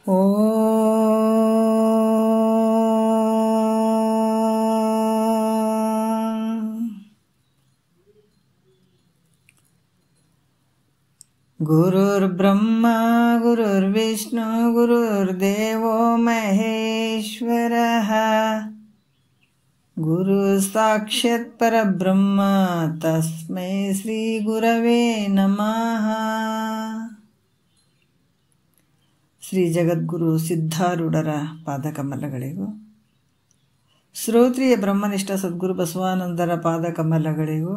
ಓ ಗುರುರ್ಬ್ರಹ್ಮ ಗುರುರ್ವಿಷ್ಣು ಗುರುರ್ದೇವೋ ಮಹೇಶ್ವರಃ ಗುರು ಸಾಕ್ಷಾತ್ ಪರಬ್ರಹ್ಮ ತಸ್ಮೈ ಶ್ರೀ ಗುರವೇ ನಮಃ. ಶ್ರೀ ಜಗದ್ಗುರು ಸಿದ್ಧಾರೂಢರ ಪಾದಕಮಲಗಳಿಗೂ, ಶ್ರೋತ್ರಿಯ ಬ್ರಹ್ಮನಿಷ್ಠ ಸದ್ಗುರು ಬಸವಾನಂದರ ಪಾದಕಮಲಗಳಿಗೂ,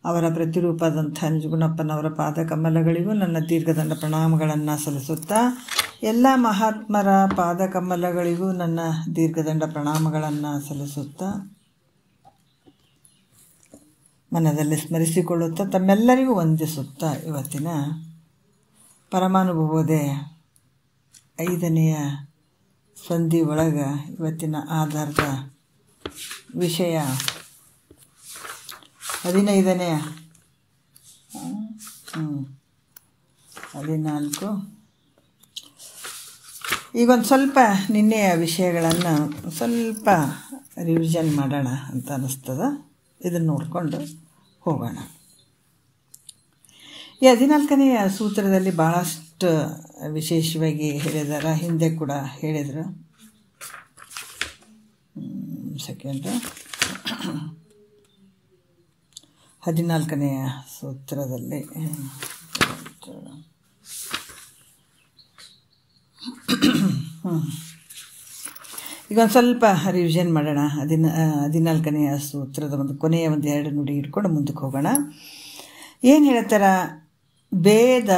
ಅವರ ಪ್ರತಿರೂಪದಂಥ ನಿಜಗುಣಪ್ಪನವರ ಪಾದಕಮಲಗಳಿಗೂ ನನ್ನ ದೀರ್ಘದಂಡ ಪ್ರಣಾಮಗಳನ್ನು ಸಲ್ಲಿಸುತ್ತಾ, ಎಲ್ಲ ಮಹಾತ್ಮರ ಪಾದಕಮಲಗಳಿಗೂ ನನ್ನ ದೀರ್ಘದಂಡ ಪ್ರಣಾಮಗಳನ್ನು ಸಲ್ಲಿಸುತ್ತಾ, ಮನದಲ್ಲಿ ಸ್ಮರಿಸಿಕೊಳ್ಳುತ್ತಾ, ತಮ್ಮೆಲ್ಲರಿಗೂ ವಂದಿಸುತ್ತಾ, ಇವತ್ತಿನ ಪರಮಾನುಭವೋದಯ 5ನೆಯ ಸಂಧಿ ಒಳಗೆ ಇವತ್ತಿನ ಆಧಾರದ ವಿಷಯ 15ನೇ 14. ಈಗೊಂದು ಸ್ವಲ್ಪ ನಿನ್ನೆಯ ವಿಷಯಗಳನ್ನು ಸ್ವಲ್ಪ ರಿವಿಷನ್ ಮಾಡೋಣ ಅಂತ ಅನ್ನಿಸ್ತದೆ. ಇದನ್ನು ನೋಡಿಕೊಂಡು ಹೋಗೋಣ. ಈ 14ನೆಯ ಸೂತ್ರದಲ್ಲಿ ಭಾಳಷ್ಟು ವಿಶೇಷವಾಗಿ ಹೇಳಿದಾರೆ. ಹಿಂದೆ ಕೂಡ ಹೇಳಿದರು. ಸೆಕೆಂಡ್ 14ನೆಯ ಸೂತ್ರದಲ್ಲಿ ಈಗ ಒಂದು ಸ್ವಲ್ಪ ರಿವಿಷನ್ ಮಾಡೋಣ. 14ನೆಯ ಸೂತ್ರದ ಒಂದು ಕೊನೆಯ ಒಂದು 2 ನುಡಿ ಇಟ್ಕೊಂಡು ಮುಂದಕ್ಕೆ ಹೋಗೋಣ. ಏನು ಹೇಳ್ತಾರ? ಭೇದ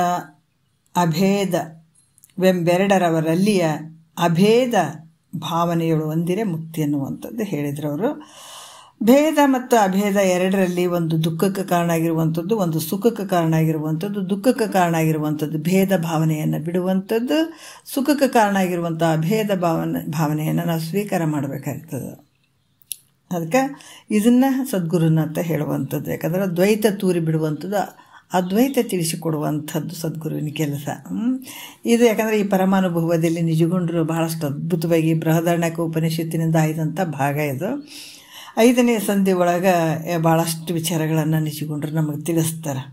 ಅಭೇದವೆಂಬೆರಡರವರಲ್ಲಿಯ ಅಭೇದ ಭಾವನೆಗಳು ಒಂದಿರೆ ಮುಕ್ತಿ ಅನ್ನುವಂಥದ್ದು ಹೇಳಿದ್ರು ಅವರು. ಭೇದ ಮತ್ತು ಅಭೇದ ಎರಡರಲ್ಲಿ ಒಂದು ದುಃಖಕ್ಕೆ ಕಾರಣ ಆಗಿರುವಂಥದ್ದು, ಒಂದು ಸುಖಕ್ಕೆ ಕಾರಣ ಆಗಿರುವಂಥದ್ದು. ದುಃಖಕ್ಕೆ ಕಾರಣ ಆಗಿರುವಂಥದ್ದು ಭೇದ ಭಾವನೆಯನ್ನು ಬಿಡುವಂಥದ್ದು, ಸುಖಕ್ಕೆ ಕಾರಣ ಆಗಿರುವಂಥ ಅಭೇದ ಭಾವನೆಯನ್ನು ನಾವು ಸ್ವೀಕಾರ ಮಾಡಬೇಕಾಗ್ತದೆ. ಅದಕ್ಕೆ ಇದನ್ನು ಸದ್ಗುರುನ ಅಂತ ಹೇಳುವಂಥದ್ದು. ಯಾಕಂದ್ರೆ ದ್ವೈತ ತೂರಿ ಬಿಡುವಂಥದ್ದು, ಅದ್ವೈತ ತಿಳಿಸಿಕೊಡುವಂಥದ್ದು ಸದ್ಗುರುವಿನ ಕೆಲಸ. ಇದು ಯಾಕಂದರೆ ಈ ಪರಮಾನುಭವದಲ್ಲಿ ನಿಜಗೊಂಡರು ಬಹಳಷ್ಟು ಅದ್ಭುತವಾಗಿ ಬೃಹದಾರಣ್ಯಕ ಉಪನಿಷತ್ತಿನಿಂದ ಆಯ್ದಂಥ ಭಾಗ ಇದು. 5ನೇ ಸಂಧಿ ಒಳಗೆ ಭಾಳಷ್ಟು ವಿಚಾರಗಳನ್ನು ನಿಜಗೊಂಡರು ನಮಗೆ ತಿಳಿಸ್ತಾರೆ.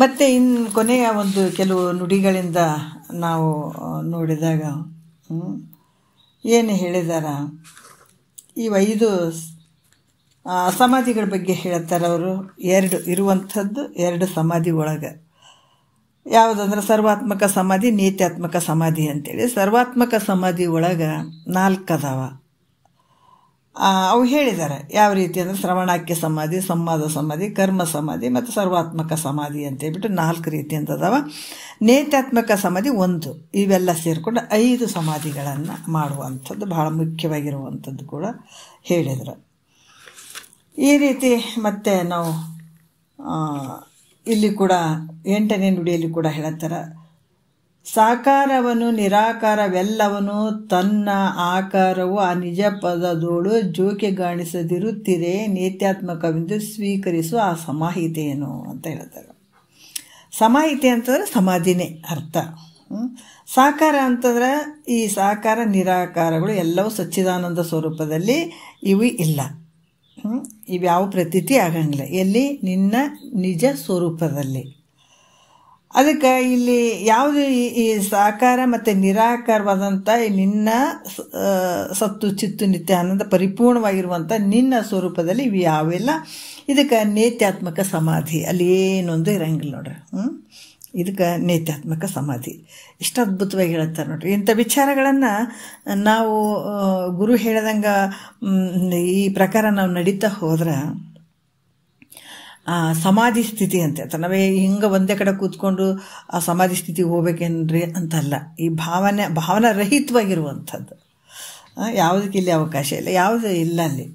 ಮತ್ತು ಇನ್ನು ಕೊನೆಯ ಒಂದು ಕೆಲವು ನುಡಿಗಳಿಂದ ನಾವು ನೋಡಿದಾಗ ಏನು ಹೇಳಿದಾರ, ಈ 5 ಸಮಾಧಿಗಳ ಬಗ್ಗೆ ಹೇಳ್ತಾರೆ ಅವರು. 2 ಇರುವಂಥದ್ದು, 2 ಸಮಾಧಿ ಒಳಗೆ ಯಾವುದಂದ್ರೆ ಸರ್ವಾತ್ಮಕ ಸಮಾಧಿ, ನೇತ್ಯಾತ್ಮಕ ಸಮಾಧಿ ಅಂತೇಳಿ. ಸರ್ವಾತ್ಮಕ ಸಮಾಧಿ ಒಳಗೆ 4 ಅದಾವ. ಅವು ಹೇಳಿದ್ದಾರೆ ಯಾವ ರೀತಿ ಅಂದರೆ ಶ್ರವಣಾಖ್ಯ ಸಮಾಧಿ, ಸಂವಾದ ಸಮಾಧಿ, ಕರ್ಮ ಸಮಾಧಿ ಮತ್ತು ಸರ್ವಾತ್ಮಕ ಸಮಾಧಿ ಅಂತೇಳ್ಬಿಟ್ಟು 4 ರೀತಿಯಿಂದ ಅದಾವ. ನೇತ್ಯಾತ್ಮಕ ಸಮಾಧಿ 1. ಇವೆಲ್ಲ ಸೇರಿಕೊಂಡು 5 ಸಮಾಧಿಗಳನ್ನು ಮಾಡುವಂಥದ್ದು ಭಾಳ ಮುಖ್ಯವಾಗಿರುವಂಥದ್ದು ಕೂಡ ಹೇಳಿದರು. ಈ ರೀತಿ ಮತ್ತೆ ನಾವು ಇಲ್ಲಿ ಕೂಡ 8ನೇ ನುಡಿಯಲ್ಲಿ ಕೂಡ ಹೇಳ್ತಾರೆ, ಸಾಕಾರವನು ನಿರಾಕಾರವೆಲ್ಲವನು ತನ್ನ ಆಕಾರವು ಆ ನಿಜ ಪದದೋಳು ಜೋಕೆಗಾಣಿಸದಿರುತ್ತಿರೆ ನೇತ್ಯಾತ್ಮಕವೆಂದು ಸ್ವೀಕರಿಸುವ ಆ ಸಮಾಹಿತೆಯೇನು ಅಂತ ಹೇಳ್ತಾರೆ. ಸಮಾಹಿತೆ ಅಂತಂದ್ರೆ ಸಮಾಧಿನೇ ಅರ್ಥ. ಸಾಕಾರ ಅಂತಂದ್ರೆ ಈ ಸಾಕಾರ ನಿರಾಕಾರಗಳು ಎಲ್ಲವೂ ಸಚ್ಚಿದಾನಂದ ಸ್ವರೂಪದಲ್ಲಿ ಇವು ಇಲ್ಲ. ಇವ್ಯಾವ ಪ್ರತೀತಿ ಆಗಂಗಿಲ್ಲ ಎಲ್ಲಿ? ನಿನ್ನ ನಿಜ ಸ್ವರೂಪದಲ್ಲಿ. ಅದಕ್ಕೆ ಇಲ್ಲಿ ಯಾವುದು ಈ ಸಾಕಾರ ಮತ್ತು ನಿರಾಕಾರವಾದಂಥ ನಿನ್ನ ಸತ್ತು ಚಿತ್ತು ನಿತ್ಯ ಆನಂದ ಪರಿಪೂರ್ಣವಾಗಿರುವಂಥ ನಿನ್ನ ಸ್ವರೂಪದಲ್ಲಿ ಇವು ಯಾವೆಲ್ಲ. ಇದಕ್ಕೆ ನೇತ್ಯಾತ್ಮಕ ಸಮಾಧಿ, ಅಲ್ಲಿ ಏನೊಂದು ಇರಂಗಿಲ್ಲ ನೋಡ್ರಿ. ಇದಕ್ಕೆ ನೇತ್ಯಾತ್ಮಕ ಸಮಾಧಿ ಇಷ್ಟು ಅದ್ಭುತವಾಗಿ ಹೇಳ್ತಾರೆ ನೋಡ್ರಿ. ಇಂಥ ವಿಚಾರಗಳನ್ನು ನಾವು ಗುರು ಹೇಳ್ದಂಗೆ ಈ ಪ್ರಕಾರ ನಾವು ನಡೀತಾ ಹೋದ್ರೆ ಸಮಾಧಿ ಸ್ಥಿತಿ ಅಂತ ಹೇಳ್ತಾರೆ. ನಾವೇ ಹಿಂಗೆ ಒಂದೇ ಕಡೆ ಕೂತ್ಕೊಂಡು ಆ ಸಮಾಧಿ ಸ್ಥಿತಿಗೆ ಹೋಗ್ಬೇಕೇನ್ರಿ ಅಂತಲ್ಲ. ಈ ಭಾವನಾರಹಿತವಾಗಿರುವಂಥದ್ದು. ಯಾವುದಕ್ಕೆ ಇಲ್ಲಿ ಅವಕಾಶ ಇಲ್ಲ, ಯಾವುದು ಇಲ್ಲ ಅಲ್ಲಿ.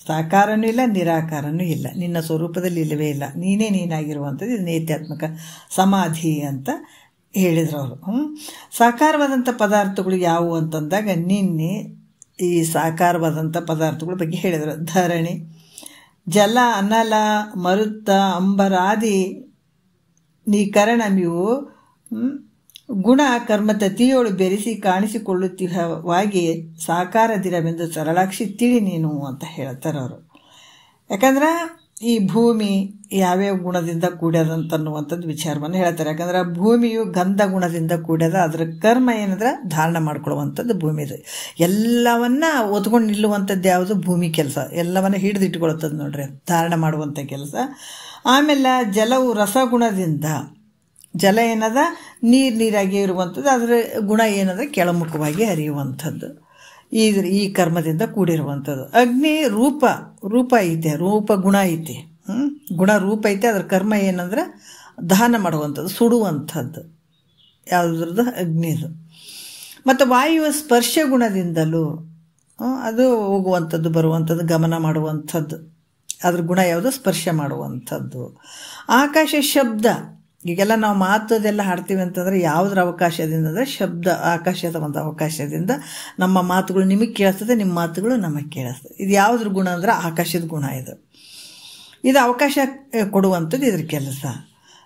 ಸಾಕಾರನೂ ಇಲ್ಲ, ನಿರಾಕಾರನೂ ಇಲ್ಲ, ನಿನ್ನ ಸ್ವರೂಪದಲ್ಲಿ ಇಲ್ಲವೇ ಇಲ್ಲ, ನೀನೇ ನೀನಾಗಿರುವಂಥದ್ದು. ಇದು ನೇತ್ಯಾತ್ಮಕ ಸಮಾಧಿ ಅಂತ ಹೇಳಿದ್ರು ಅವರು. ಸಾಕಾರವಾದಂಥ ಪದಾರ್ಥಗಳು ಯಾವುವು ಅಂತಂದಾಗ ನಿನ್ನೆ ಈ ಸಾಕಾರವಾದಂಥ ಪದಾರ್ಥಗಳ ಬಗ್ಗೆ ಹೇಳಿದರು. ಧರಣಿ, ಜಲ, ಅನಲ, ಮರುತ, ಅಂಬರಾದಿ ನಿಕರಣಮಿವು ಗುಣ ಕರ್ಮ ತತಿಯೋಳು ಬೆರೆಸಿ ಕಾಣಿಸಿಕೊಳ್ಳುತ್ತಿರವಾಗಿ ಸಾಕಾರದಿರವೆಂದು ಸರಳಾಕ್ಷಿ ತಿಳಿ ನೀನು ಅಂತ ಹೇಳ್ತಾರೆ ಅವರು. ಯಾಕಂದ್ರೆ ಈ ಭೂಮಿ ಯಾವ್ಯಾವ ಗುಣದಿಂದ ಕೂಡ್ಯದಂತನ್ನುವಂಥದ್ದು ವಿಚಾರವನ್ನು ಹೇಳ್ತಾರೆ. ಯಾಕಂದ್ರೆ ಭೂಮಿಯು ಗಂಧ ಗುಣದಿಂದ ಕೂಡ್ಯದ, ಅದರ ಕರ್ಮ ಏನಂದ್ರೆ ಧಾರಣ ಮಾಡ್ಕೊಳ್ಳುವಂಥದ್ದು ಭೂಮಿದು. ಎಲ್ಲವನ್ನ ಒತ್ಕೊಂಡು ನಿಲ್ಲುವಂಥದ್ದು ಯಾವುದು? ಭೂಮಿ ಕೆಲಸ. ಎಲ್ಲವನ್ನ ಹಿಡಿದಿಟ್ಕೊಳ್ತದೆ ನೋಡ್ರಿ, ಧಾರಣ ಮಾಡುವಂಥ ಕೆಲಸ. ಆಮೇಲೆ ಜಲವು ರಸಗುಣದಿಂದ, ಜಲ ಏನದ ನೀರಾಗಿ ಇರುವಂಥದ್ದು, ಅದರ ಗುಣ ಏನದ ಕೆಳಮುಖವಾಗಿ ಹರಿಯುವಂಥದ್ದು. ಈ ಕರ್ಮದಿಂದ ಕೂಡಿರುವಂಥದ್ದು. ಅಗ್ನಿ ರೂಪ ಐತೆ, ರೂಪ ಗುಣ ಐತಿ. ಗುಣ ರೂಪ ಐತೆ, ಅದರ ಕರ್ಮ ಏನಂದ್ರೆ ದಹನ ಮಾಡುವಂಥದ್ದು, ಸುಡುವಂಥದ್ದು. ಯಾವುದ್ರದ್ದು? ಅಗ್ನಿದು. ಮತ್ತು ವಾಯುವ ಸ್ಪರ್ಶ ಗುಣದಿಂದಲೂ ಅದು ಹೋಗುವಂಥದ್ದು, ಬರುವಂಥದ್ದು, ಗಮನ ಮಾಡುವಂಥದ್ದು. ಅದ್ರ ಗುಣ ಯಾವುದು? ಸ್ಪರ್ಶ ಮಾಡುವಂಥದ್ದು. ಆಕಾಶ ಶಬ್ದ. ಈಗೆಲ್ಲ ನಾವು ಮಾತದೆಲ್ಲ ಹಾಡ್ತೀವಿ ಅಂತಂದರೆ ಯಾವುದ್ರ ಅವಕಾಶದಿಂದ ಅಂದರೆ ಶಬ್ದ, ಆಕಾಶದ ಒಂದು ಅವಕಾಶದಿಂದ ನಮ್ಮ ಮಾತುಗಳು ನಿಮಗೆ ಕೇಳಿಸ್ತದೆ, ನಿಮ್ಮ ಮಾತುಗಳು ನಮಗೆ ಕೇಳಿಸ್ತದೆ. ಇದು ಯಾವುದ್ರ ಗುಣ ಅಂದರೆ ಆಕಾಶದ ಗುಣ. ಇದು ಅವಕಾಶ ಕೊಡುವಂಥದ್ದು ಇದ್ರ ಕೆಲಸ.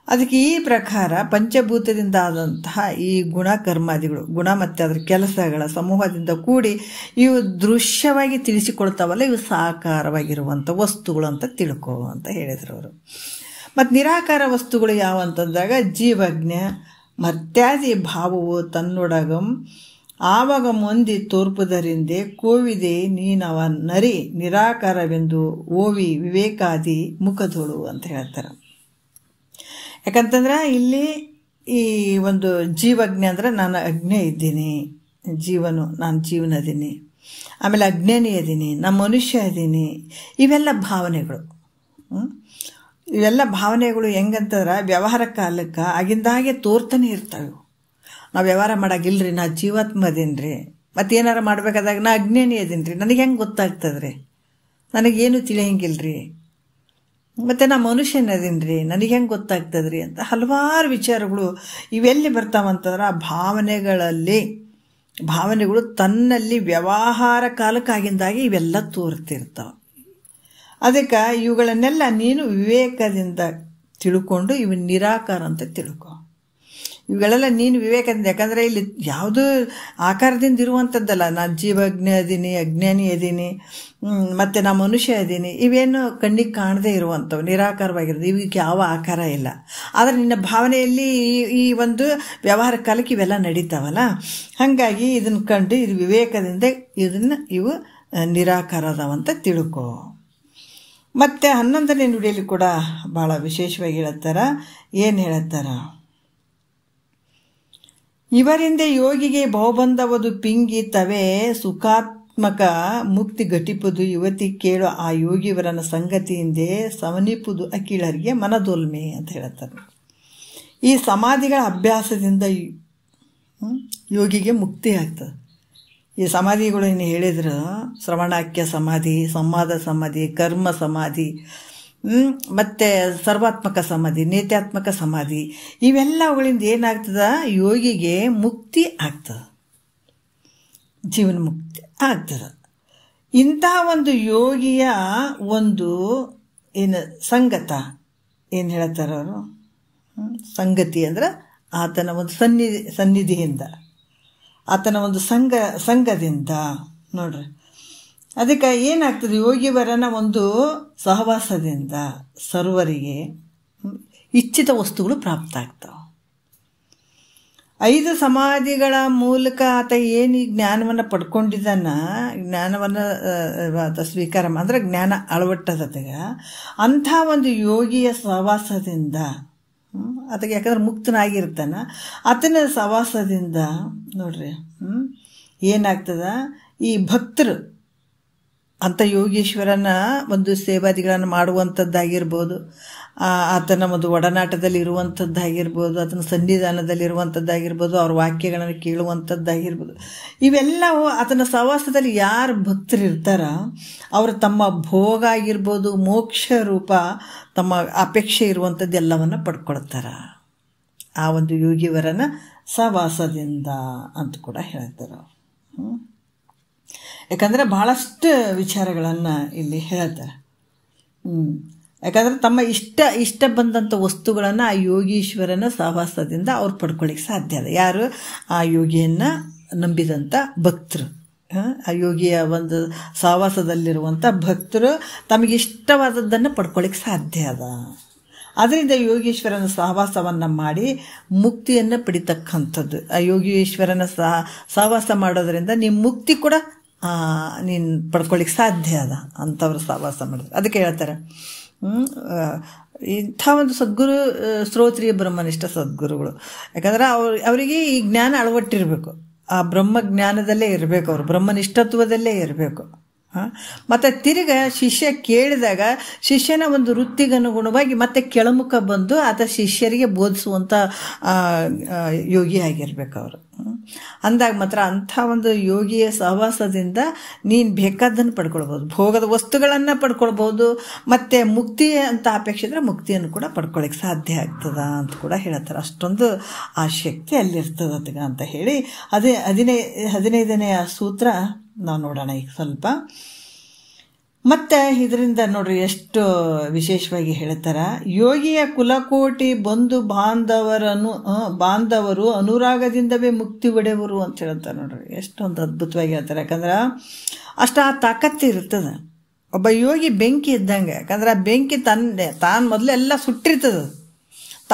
ಅದಕ್ಕೆ ಈ ಪ್ರಕಾರ ಪಂಚಭೂತದಿಂದ ಆದಂತಹ ಈ ಗುಣ ಕರ್ಮಾದಿಗಳು, ಗುಣ ಮತ್ತು ಅದರ ಕೆಲಸಗಳ ಸಮೂಹದಿಂದ ಕೂಡಿ ಇವು ದೃಶ್ಯವಾಗಿ ತಿಳಿಸಿಕೊಳ್ತಾವಲ್ಲ, ಇವು ಸಾಕಾರವಾಗಿರುವಂಥ ವಸ್ತುಗಳು ಅಂತ ತಿಳ್ಕೊ ಅಂತ ಹೇಳಿದ್ರು ಅವರು. ಮತ್ತು ನಿರಾಕಾರ ವಸ್ತುಗಳು ಯಾವ ಅಂತಂದಾಗ ಜೀವಜ್ಞ ಮರ್ತ್ಯಾದಿ ಭಾವವು ತನ್ನೊಡಗಂ ಆವಾಗ ಮೊಂದಿ ತೋರ್ಪುದರಿಂದೆ ಕೋವಿದೆ ನೀನವ ನರಿ ನಿರಾಕಾರವೆಂದು ಓವಿ ವಿವೇಕಾದಿ ಮುಖದೋಳು ಅಂತ ಹೇಳ್ತಾರೆ. ಯಾಕಂತಂದ್ರೆ ಇಲ್ಲಿ ಈ ಒಂದು ಜೀವಜ್ಞ ಅಂದರೆ ನಾನು ಅಜ್ಞೆ ಇದ್ದೀನಿ, ನಾನು ಜೀವನದೀನಿ, ಆಮೇಲೆ ಅಜ್ಞಾನಿ ಅದೀನಿ, ನಾನು ಮನುಷ್ಯ ಅದೀನಿ. ಇವೆಲ್ಲ ಭಾವನೆಗಳು. ಇವೆಲ್ಲ ಭಾವನೆಗಳು ಹೆಂಗಂತಂದ್ರೆ ವ್ಯವಹಾರ ಕಾಲಕ್ಕೆ ಆಗಿಂದಾಗೆ ತೋರ್ತಾನೆ ಇರ್ತವೆ. ನಾವು ವ್ಯವಹಾರ ಮಾಡೋಗಿಲ್ರಿ, ನಾ ಜೀವಾತ್ಮ ಅದೀನಿ, ಮತ್ತೇನಾರು ಮಾಡ್ಬೇಕಾದಾಗ ನಾ ಅಜ್ಞಾನಿ ಅದೀನಿ ರೀ, ನನಗೆ ಹೆಂಗೆ ಗೊತ್ತಾಗ್ತದ್ರಿ, ನನಗೇನು ತಿಳಿಯಂಗಿಲ್ರಿ, ಮತ್ತು ನಾ ಮನುಷ್ಯನ ಅದೀನಿ, ನನಗೆ ಹೆಂಗೆ ಗೊತ್ತಾಗ್ತದ್ರಿ ಅಂತ ಹಲವಾರು ವಿಚಾರಗಳು ಇವೆಲ್ಲಿ ಬರ್ತಾವಂತಂದ್ರೆ ಆ ಭಾವನೆಗಳು ತನ್ನಲ್ಲಿ ವ್ಯವಹಾರ ಕಾಲಕ್ಕಾಗಿಂದಾಗಿ ಇವೆಲ್ಲ ತೋರ್ತಿರ್ತಾವೆ. ಅದಕ್ಕೆ ಇವುಗಳನ್ನೆಲ್ಲ ನೀನು ವಿವೇಕದಿಂದ ತಿಳ್ಕೊಂಡು ಇವು ನಿರಾಕಾರ ಅಂತ ತಿಳ್ಕೊ. ಇವುಗಳೆಲ್ಲ ನೀನು ವಿವೇಕದಿಂದ, ಯಾಕಂದರೆ ಇಲ್ಲಿ ಯಾವುದು ಆಕಾರದಿಂದ ಇರುವಂಥದ್ದಲ್ಲ. ನಾನು ಜೀವಜ್ಞ ಅದೀನಿ, ಅಜ್ಞಾನಿ ಅದೀನಿ, ಮತ್ತು ನಾ ಮನುಷ್ಯ ಅದೀನಿ, ಇವೇನು ಕಣ್ಣಿಗೆ ಕಾಣದೇ ಇರುವಂಥವು ನಿರಾಕಾರವಾಗಿರೋದು. ಇವಕ್ಕೆ ಯಾವ ಆಕಾರ ಇಲ್ಲ. ಆದರೆ ನಿನ್ನ ಭಾವನೆಯಲ್ಲಿ ಈ ಒಂದು ವ್ಯವಹಾರ ಕಾಲಕ್ಕೆ ಇವೆಲ್ಲ ನಡೀತಾವಲ್ಲ, ಹಾಗಾಗಿ ಇದನ್ನು ಕಂಡು ಇದು ವಿವೇಕದಿಂದ ಇವು ನಿರಾಕಾರ ಅದಾವಂತ ತಿಳ್ಕೊ. ಮತ್ತು 11ನೇ ನುಡಿಯಲ್ಲಿ ಕೂಡ ಭಾಳ ವಿಶೇಷವಾಗಿ ಹೇಳುತ್ತಾರ. ಏನು ಹೇಳುತ್ತಾರ? ಇವರಿಂದ ಯೋಗಿಗೆ ಬಹುಬಂಧವದು ಪಿಂಗಿ ತವೇ ಸುಖಾತ್ಮಕ ಮುಕ್ತಿ ಘಟಿಪುದು ಯುವತಿ ಕೇಳು ಆ ಯೋಗಿವರನ ಸಂಗತಿಯಿಂದೇ ಸಮನಿಪುದು ಅಖಿಳರಿಗೆ ಮನದೋಲ್ಮೆ ಅಂತ ಹೇಳ್ತಾರೆ. ಈ ಸಮಾಧಿಗಳ ಅಭ್ಯಾಸದಿಂದ ಯೋಗಿಗೆ ಮುಕ್ತಿ ಆಗ್ತದೆ. ಈ ಸಮಾಧಿಗಳು ಏನು ಹೇಳಿದ್ರು, ಶ್ರವಣಾಖ್ಯ ಸಮಾಧಿ, ಸಂವಾದ ಸಮಾಧಿ, ಕರ್ಮ ಸಮಾಧಿ, ಮತ್ತು ಸರ್ವಾತ್ಮಕ ಸಮಾಧಿ, ನೇತ್ಯಾತ್ಮಕ ಸಮಾಧಿ, ಇವೆಲ್ಲವುಗಳಿಂದ ಏನಾಗ್ತದ? ಯೋಗಿಗೆ ಮುಕ್ತಿ ಆಗ್ತದೆ, ಜೀವನ ಮುಕ್ತಿ ಆಗ್ತದೆ. ಇಂತಹ ಒಂದು ಯೋಗಿಯ ಒಂದು ಏನು ಸಂಗತ ಏನು ಹೇಳ್ತಾರೆ ಅವರು? ಸಂಗತಿ ಅಂದ್ರೆ ಆತನ ಒಂದು ಸನ್ನಿಧಿಯಿಂದ, ಆತನ ಒಂದು ಸಂಘದಿಂದ ನೋಡ್ರಿ. ಅದಕ್ಕೆ ಏನಾಗ್ತದೆ? ಯೋಗಿವರನ ಒಂದು ಸಹವಾಸದಿಂದ ಸರ್ವರಿಗೆ ಇಚ್ಛಿತ ವಸ್ತುಗಳು ಪ್ರಾಪ್ತ ಆಗ್ತಾವೆ. 5 ಸಮಾಧಿಗಳ ಮೂಲಕ ಆತ ಏನು ಜ್ಞಾನವನ್ನು ಪಡ್ಕೊಂಡಿದ್ದಾನ, ಜ್ಞಾನವನ್ನು ಸ್ವೀಕಾರ ಅಂದರೆ ಜ್ಞಾನ ಅಳವಟ್ಟದಾಗ ಅಂಥ ಒಂದು ಯೋಗಿಯ ಸಹವಾಸದಿಂದ ಅದಕ್ಕೆ, ಯಾಕಂದ್ರೆ ಮುಕ್ತನಾಗಿರ್ತಾನ, ಆತನ ಸಹವಾಸದಿಂದ ನೋಡ್ರಿ ಏನಾಗ್ತದ? ಈ ಭಕ್ತರು ಅಂಥ ಯೋಗೀಶ್ವರನ ಒಂದು ಸೇವಾದಿಗಳನ್ನು ಮಾಡುವಂಥದ್ದಾಗಿರ್ಬೋದು, ಆತನ ಒಂದು ಒಡನಾಟದಲ್ಲಿ ಇರುವಂಥದ್ದಾಗಿರ್ಬೋದು, ಆತನ ಸನ್ನಿಧಾನದಲ್ಲಿರುವಂಥದ್ದಾಗಿರ್ಬೋದು, ಅವ್ರ ವಾಕ್ಯಗಳನ್ನು ಕೇಳುವಂಥದ್ದಾಗಿರ್ಬೋದು, ಇವೆಲ್ಲವೂ ಆತನ ಸಹವಾಸದಲ್ಲಿ ಯಾರು ಭಕ್ತರು ಇರ್ತಾರ ಅವರು ತಮ್ಮ ಭೋಗ ಆಗಿರ್ಬೋದು, ಮೋಕ್ಷ ರೂಪ ತಮ್ಮ ಅಪೇಕ್ಷೆ ಇರುವಂಥದ್ದೆಲ್ಲವನ್ನು ಪಡ್ಕೊಳ್ತಾರ ಆ ಒಂದು ಯೋಗಿವರನ ಸಹವಾಸದಿಂದ ಅಂತ ಕೂಡ ಹೇಳ್ತಾರೆ. ಯಾಕಂದರೆ ಭಾಳಷ್ಟು ವಿಚಾರಗಳನ್ನು ಇಲ್ಲಿ ಹೇಳ್ತಾರೆ. ಯಾಕಂದರೆ ತಮ್ಮ ಇಷ್ಟ ಬಂದಂಥ ವಸ್ತುಗಳನ್ನು ಆ ಯೋಗೀಶ್ವರನ ಸಹವಾಸದಿಂದ ಅವ್ರು ಪಡ್ಕೊಳ್ಳಿಕ್ಕೆ ಸಾಧ್ಯ ಅದ. ಯಾರು? ಆ ಯೋಗಿಯನ್ನು ನಂಬಿದಂಥ ಭಕ್ತರು, ಆ ಯೋಗಿಯ ಒಂದು ಸಹವಾಸದಲ್ಲಿರುವಂಥ ಭಕ್ತರು ತಮಗಿಷ್ಟವಾದದ್ದನ್ನು ಪಡ್ಕೊಳ್ಳಿಕ್ಕೆ ಸಾಧ್ಯ ಅದ. ಅದರಿಂದ ಯೋಗೀಶ್ವರನ ಸಹವಾಸವನ್ನು ಮಾಡಿ ಮುಕ್ತಿಯನ್ನು ಪಡಿತಕ್ಕಂಥದ್ದು. ಆ ಯೋಗೀಶ್ವರನ ಸಹವಾಸ ಮಾಡೋದರಿಂದ ನಿಮ್ಮ ಮುಕ್ತಿ ಕೂಡ ನೀನು ಪಡ್ಕೊಳ್ಳಿಕ್ಕೆ ಸಾಧ್ಯ ಅದ ಅಂಥವ್ರು ಸಹವಾಸ ಮಾಡಿದ್ರು. ಅದಕ್ಕೆ ಹೇಳ್ತಾರೆ ಇಂಥ ಒಂದು ಸದ್ಗುರು ಶ್ರೋತ್ರಿಯ ಬ್ರಹ್ಮನಿಷ್ಠ ಸದ್ಗುರುಗಳು. ಯಾಕಂದ್ರೆ ಅವರಿಗೆ ಈ ಜ್ಞಾನ ಅಳವಟ್ಟಿರಬೇಕು, ಆ ಬ್ರಹ್ಮ ಜ್ಞಾನದಲ್ಲೇ ಇರಬೇಕು, ಅವರು ಬ್ರಹ್ಮನಿಷ್ಠತ್ವದಲ್ಲೇ ಇರಬೇಕು. ಮತ್ತು ತಿರುಗ ಶಿಷ್ಯ ಕೇಳಿದಾಗ ಶಿಷ್ಯನ ಒಂದು ವೃತ್ತಿಗನುಗುಣವಾಗಿ ಮತ್ತೆ ಕೆಳಮುಖ ಬಂದು ಆತ ಶಿಷ್ಯರಿಗೆ ಬೋಧಿಸುವಂಥ ಯೋಗಿ ಆಗಿರ್ಬೇಕು ಅವರು. ಅಂದಾಗ ಮಾತ್ರ ಅಂಥ ಒಂದು ಯೋಗಿಯ ಸಹವಾಸದಿಂದ ನೀನು ಬೇಕಾದ್ದನ್ನು ಪಡ್ಕೊಳ್ಬೋದು, ಭೋಗದ ವಸ್ತುಗಳನ್ನು ಪಡ್ಕೊಳ್ಬೋದು, ಮತ್ತು ಮುಕ್ತಿ ಅಂತ ಅಪೇಕ್ಷಿದ್ರೆ ಮುಕ್ತಿಯನ್ನು ಕೂಡ ಪಡ್ಕೊಳ್ಳಿಕ್ಕೆ ಸಾಧ್ಯ ಆಗ್ತದ ಅಂತ ಕೂಡ ಹೇಳ್ತಾರೆ. ಅಷ್ಟೊಂದು ಆ ಶಕ್ತಿ ಅಲ್ಲಿರ್ತದೆ ಅದಕ್ಕೆ ಅಂತ ಹೇಳಿ ಅದೇ 15ನೇ ಸೂತ್ರ ನಾವು ನೋಡೋಣ ಈಗ ಸ್ವಲ್ಪ. ಮತ್ತು ಇದರಿಂದ ನೋಡ್ರಿ ಎಷ್ಟು ವಿಶೇಷವಾಗಿ ಹೇಳ್ತಾರ. ಯೋಗಿಯ ಕುಲಕೋಟಿ ಬಂಧು ಬಾಂಧವರು ಅನುರಾಗದಿಂದವೇ ಮುಕ್ತಿ ಒಡೆಯವರು ಅಂತ ಹೇಳ್ತಾರೆ. ನೋಡ್ರಿ ಎಷ್ಟೊಂದು ಅದ್ಭುತವಾಗಿ ಹೇಳ್ತಾರೆ. ಯಾಕಂದ್ರೆ ಅಷ್ಟು ಆ ತಾಕತ್ತು ಇರ್ತದೆ. ಒಬ್ಬ ಯೋಗಿ ಬೆಂಕಿ ಇದ್ದಂಗೆ. ಯಾಕಂದ್ರೆ ಆ ಬೆಂಕಿ ತಾನು ಮೊದಲೆಲ್ಲ ಸುಟ್ಟಿರ್ತದೆ,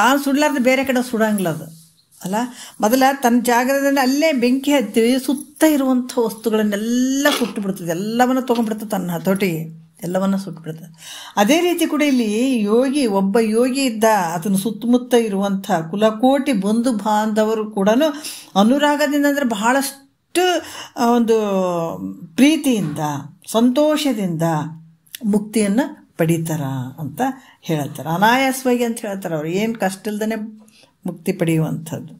ತಾನು ಸುಡ್ಲಾರ್ದು ಬೇರೆ ಕಡೆ ಸುಡಂಗಿಲ್ಲ ಅದು ಅಲ್ಲ. ಮೊದಲ ತನ್ನ ಜಾಗದಲ್ಲಿ ಅಲ್ಲೇ ಬೆಂಕಿ ಹತ್ತೀವಿ, ಸುತ್ತ ಇರುವಂಥ ವಸ್ತುಗಳನ್ನೆಲ್ಲ ಸುಟ್ಟುಬಿಡ್ತದೆ, ಎಲ್ಲವನ್ನು ತೊಗೊಂಡ್ಬಿಡ್ತದೆ ತನ್ನ ಹತೋಟಿಗೆ, ಎಲ್ಲವನ್ನು ಸುಟ್ಟುಬಿಡ್ತದೆ. ಅದೇ ರೀತಿ ಕೂಡ ಇಲ್ಲಿ ಒಬ್ಬ ಯೋಗಿ ಇದ್ದ, ಅದನ್ನು ಸುತ್ತಮುತ್ತ ಇರುವಂಥ ಕುಲಕೋಟಿ ಬಂಧು ಬಾಂಧವರು ಕೂಡ ಅನುರಾಗದಿಂದ ಅಂದರೆ ಬಹಳಷ್ಟು ಒಂದು ಪ್ರೀತಿಯಿಂದ ಸಂತೋಷದಿಂದ ಮುಕ್ತಿಯನ್ನು ಪಡೀತಾರ ಅಂತ ಹೇಳ್ತಾರೆ. ಅನಾಯಾಸವಾಗಿ ಅಂತ ಹೇಳ್ತಾರೆ. ಅವ್ರು ಏನು ಕಷ್ಟ ಇಲ್ದೇ ಮುಕ್ತಿ ಪಡೆಯುವಂಥದ್ದು.